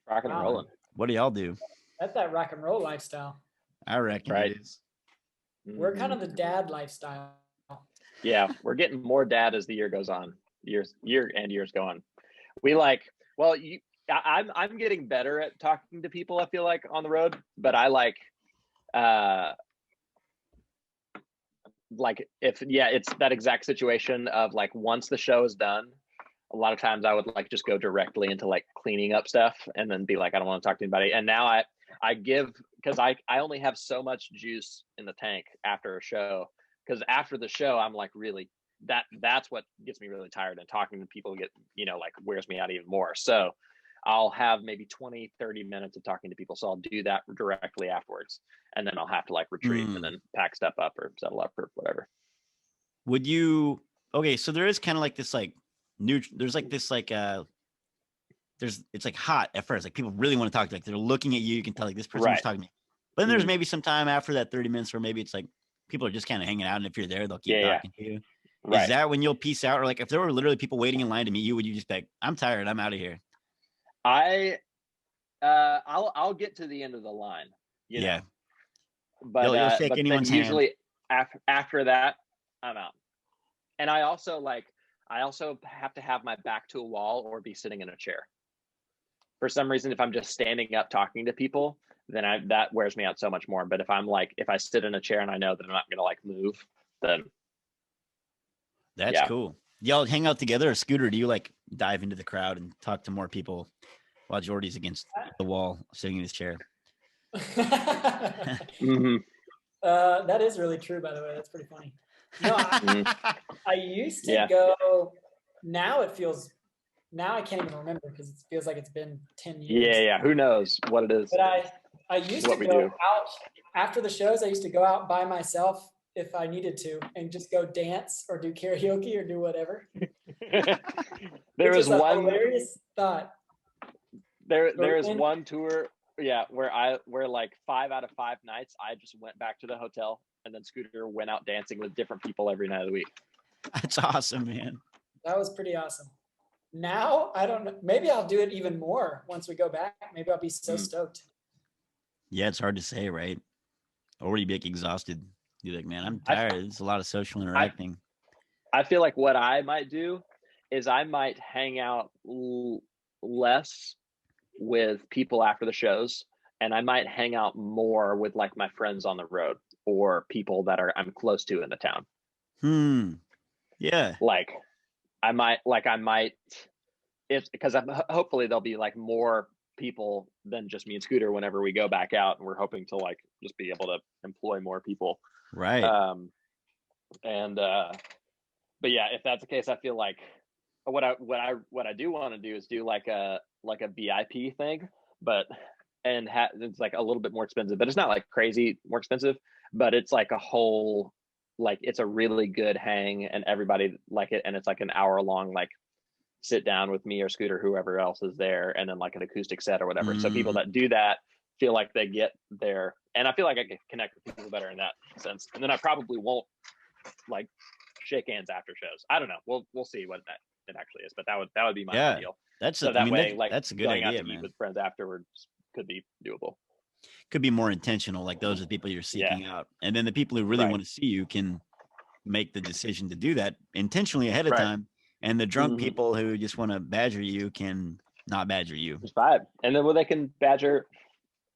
[SPEAKER 2] Rocking and rolling.
[SPEAKER 1] What do y'all do?
[SPEAKER 3] That's that rock and roll lifestyle.
[SPEAKER 1] I reckon it is.
[SPEAKER 3] We're kind of the dad lifestyle.
[SPEAKER 2] Yeah, we're getting more dad as the year goes on. Years go on. We like, well, I'm getting better at talking to people, I feel like, on the road, but I like it's that exact situation of like, once the show is done, a lot of times I would like just go directly into like cleaning up stuff and then be like, I don't want to talk to anybody. And now I give, because I only have so much juice in the tank after a show, because after the show I'm like, really, that's what gets me really tired, and talking to people like wears me out even more. So I'll have maybe 20-30 minutes of talking to people, so I'll do that directly afterwards, and then I'll have to like retreat and then pack stuff up or settle up or whatever.
[SPEAKER 1] Would you? Okay, so there is kind of like this like there's like this like it's like hot at first, like people really want to talk to you, like they're looking at you can tell like this person is talking to me, but then there's maybe some time after that 30 minutes where maybe it's like people are just kind of hanging out, and if you're there they'll keep talking to you. Is that when you'll peace out? Or like if there were literally people waiting in line to meet you, would you just be like, I'm tired, I'm out of here?
[SPEAKER 2] I'll get to the end of the line, you know? But
[SPEAKER 1] you'll shake
[SPEAKER 2] but
[SPEAKER 1] anyone's
[SPEAKER 2] then usually
[SPEAKER 1] hand.
[SPEAKER 2] after that I'm out. And I also have to have my back to a wall or be sitting in a chair. For some reason, if I'm just standing up talking to people, then that wears me out so much more. But if I sit in a chair and I know that I'm not going to like move, then
[SPEAKER 1] that's cool. Y'all hang out together, or Scooter, do you like dive into the crowd and talk to more people while Jordy's against the wall sitting in his chair?
[SPEAKER 3] That is really true, by the way. That's pretty funny. No, I used to go. Now I can't even remember, because it feels like it's been 10 years.
[SPEAKER 2] Yeah. Who knows what it is?
[SPEAKER 3] But I used to go out after the shows. I used to go out by myself if I needed to, and just go dance or do karaoke or do whatever.
[SPEAKER 2] There was one
[SPEAKER 3] hilarious thought.
[SPEAKER 2] There is one tour, where like 5 out of 5 nights I just went back to the hotel, and then Scooter went out dancing with different people every night of the week.
[SPEAKER 1] That's awesome, man.
[SPEAKER 3] That was pretty awesome. Now, I don't know. Maybe I'll do it even more once we go back. Maybe I'll be so stoked.
[SPEAKER 1] Yeah, it's hard to say, right? Or you'd be like exhausted. You're like, man, I'm tired. It's a lot of social interacting.
[SPEAKER 2] I feel like what I might do is I might hang out less with people after the shows, and I might hang out more with like my friends on the road or people that I'm close to in the town.
[SPEAKER 1] Yeah.
[SPEAKER 2] Like I might if because hopefully there'll be like more people than just me and Scooter whenever we go back out, and we're hoping to like just be able to employ more people.
[SPEAKER 1] Right.
[SPEAKER 2] But yeah, if that's the case, I feel like what I do want to do is do like a VIP thing, but it's like a little bit more expensive, but it's not like crazy more expensive, but it's like a whole, like it's a really good hang and everybody like it, and it's like an hour long like sit down with me or Scooter, whoever else is there, and then like an acoustic set or whatever. So people that do that feel like they get there, and I feel like I can connect with people better in that sense. And then I probably won't like shake hands after shows. I don't know. We'll see what it actually is, but that would be my ideal.
[SPEAKER 1] That's
[SPEAKER 2] so that way, like
[SPEAKER 1] that's a good
[SPEAKER 2] going
[SPEAKER 1] idea,
[SPEAKER 2] out to
[SPEAKER 1] man.
[SPEAKER 2] eat with friends afterwards could be doable.
[SPEAKER 1] Could be more intentional. Like those are the people you're seeking out, and then the people who really want to see you can make the decision to do that intentionally ahead of time. And the drunk people who just want to badger you can not badger you.
[SPEAKER 2] Just vibe. And then they can badger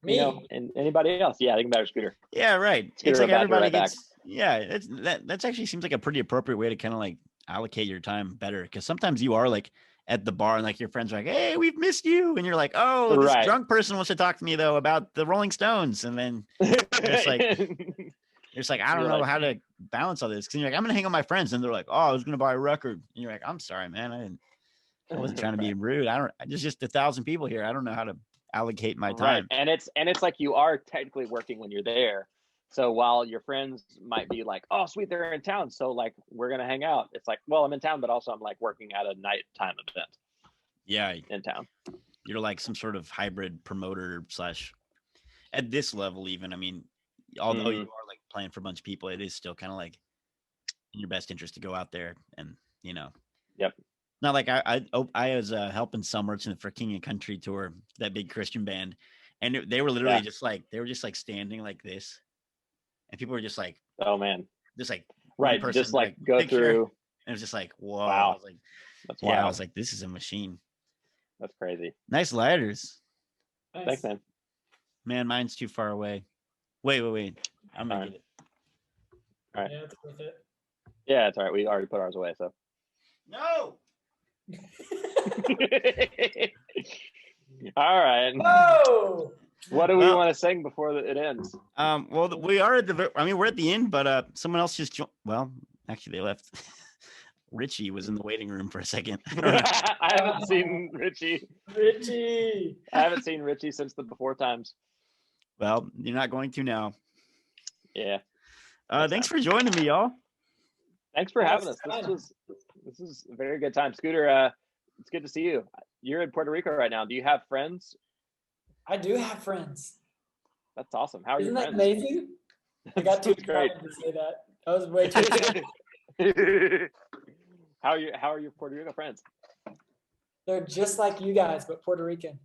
[SPEAKER 3] me,
[SPEAKER 2] you know, and anybody else. Yeah, they can badger Scooter.
[SPEAKER 1] Yeah, right.
[SPEAKER 2] Scooter
[SPEAKER 1] it's like everybody gets.
[SPEAKER 2] Back.
[SPEAKER 1] Yeah, that's actually seems like a pretty appropriate way to kind of like allocate your time better, because sometimes you are like at the bar and like your friends are like, "Hey, we've missed you," and you're like, "Oh, this drunk person wants to talk to me though about the Rolling Stones," and then it's like. It's like, I don't know how to balance all this. Because you're like, I'm going to hang out with my friends. And they're like, oh, I was going to buy a record. And you're like, I'm sorry, man. I wasn't trying to be rude. There's just 1,000 people here. I don't know how to allocate my time.
[SPEAKER 2] And it's like you are technically working when you're there. So while your friends might be like, oh, sweet, they're in town, so like we're going to hang out. It's like, well, I'm in town, but also I'm like working at a nighttime event.
[SPEAKER 1] Yeah.
[SPEAKER 2] In town.
[SPEAKER 1] You're like some sort of hybrid promoter / at this level even. I mean, although you are like playing for a bunch of people, it is still kind of like in your best interest to go out there and, you know.
[SPEAKER 2] Yep.
[SPEAKER 1] Not like I was helping Summers for King and Country tour, that big Christian band, and they were literally just like standing like this, and people were just like,
[SPEAKER 2] oh man,
[SPEAKER 1] just like
[SPEAKER 2] person, just like go
[SPEAKER 1] picture,
[SPEAKER 2] through,
[SPEAKER 1] and it was just like, whoa.
[SPEAKER 2] Wow.
[SPEAKER 1] I was like,
[SPEAKER 2] that's wild.
[SPEAKER 1] I was like, this is a machine.
[SPEAKER 2] That's crazy.
[SPEAKER 1] Nice lighters.
[SPEAKER 2] Thanks, man.
[SPEAKER 1] Man, mine's too far away. Wait. I'm gonna get it.
[SPEAKER 2] All right.
[SPEAKER 3] Yeah, it's worth it.
[SPEAKER 2] Yeah, it's all right. We already put ours away, so.
[SPEAKER 1] No.
[SPEAKER 2] All right.
[SPEAKER 3] Whoa.
[SPEAKER 2] What do we want to sing before it ends?
[SPEAKER 1] Well, we are we're at the end, but someone else just joined. Well, actually, they left. Richie was in the waiting room for a second.
[SPEAKER 2] I haven't seen Richie. I haven't seen Richie since the before times.
[SPEAKER 1] Well, you're not going to now.
[SPEAKER 2] Yeah.
[SPEAKER 1] Thanks for joining me, y'all.
[SPEAKER 2] Thanks for having us. This is a very good time. Scooter, it's good to see you. You're in Puerto Rico right now. Do you have friends?
[SPEAKER 3] I do have friends.
[SPEAKER 2] That's awesome. How are
[SPEAKER 3] Isn't
[SPEAKER 2] your
[SPEAKER 3] that
[SPEAKER 2] friends?
[SPEAKER 3] amazing? I got too excited to say that. That was way too excited.
[SPEAKER 2] How are your Puerto Rico friends?
[SPEAKER 3] They're just like you guys, but Puerto Rican.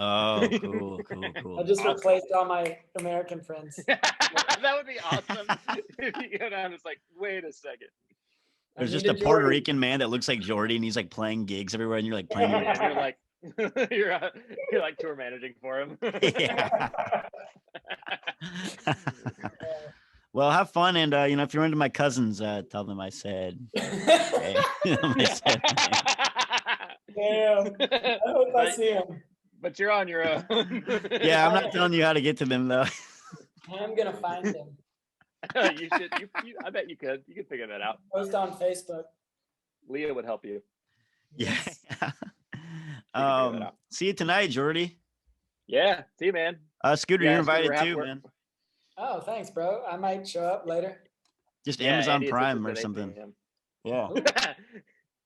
[SPEAKER 1] Oh, cool.
[SPEAKER 3] I just replaced all my American friends.
[SPEAKER 2] That would be awesome if you go down. It's like, wait a second.
[SPEAKER 1] There's just a Puerto Rican man that looks like Jordy, and he's like playing gigs everywhere, and you're like playing.
[SPEAKER 2] You're like, you're like tour managing for him.
[SPEAKER 1] Yeah. Well, have fun, and if you're into my cousins, tell them I said. Hey.
[SPEAKER 3] Damn. I hope I see him.
[SPEAKER 2] But you're on your own.
[SPEAKER 1] Yeah, I'm not telling you how to get to them though.
[SPEAKER 3] I'm gonna find him.
[SPEAKER 2] You should. I bet you could. You could figure that out.
[SPEAKER 3] Post on Facebook.
[SPEAKER 2] Leah would help you.
[SPEAKER 1] Yeah. See you tonight, Jordy.
[SPEAKER 2] Yeah. See you, man.
[SPEAKER 1] Scooter, you're invited too, man.
[SPEAKER 3] Oh, thanese, bro. I might show up later.
[SPEAKER 1] Just Amazon Prime or something. Yeah.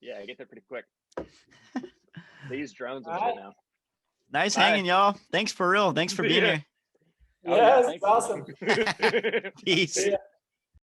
[SPEAKER 2] Yeah, get there pretty quick. They use drones and shit now.
[SPEAKER 1] Nice hanging, y'all. Thanks for real. Thanks for being here.
[SPEAKER 3] Yeah, it's awesome.
[SPEAKER 1] Peace.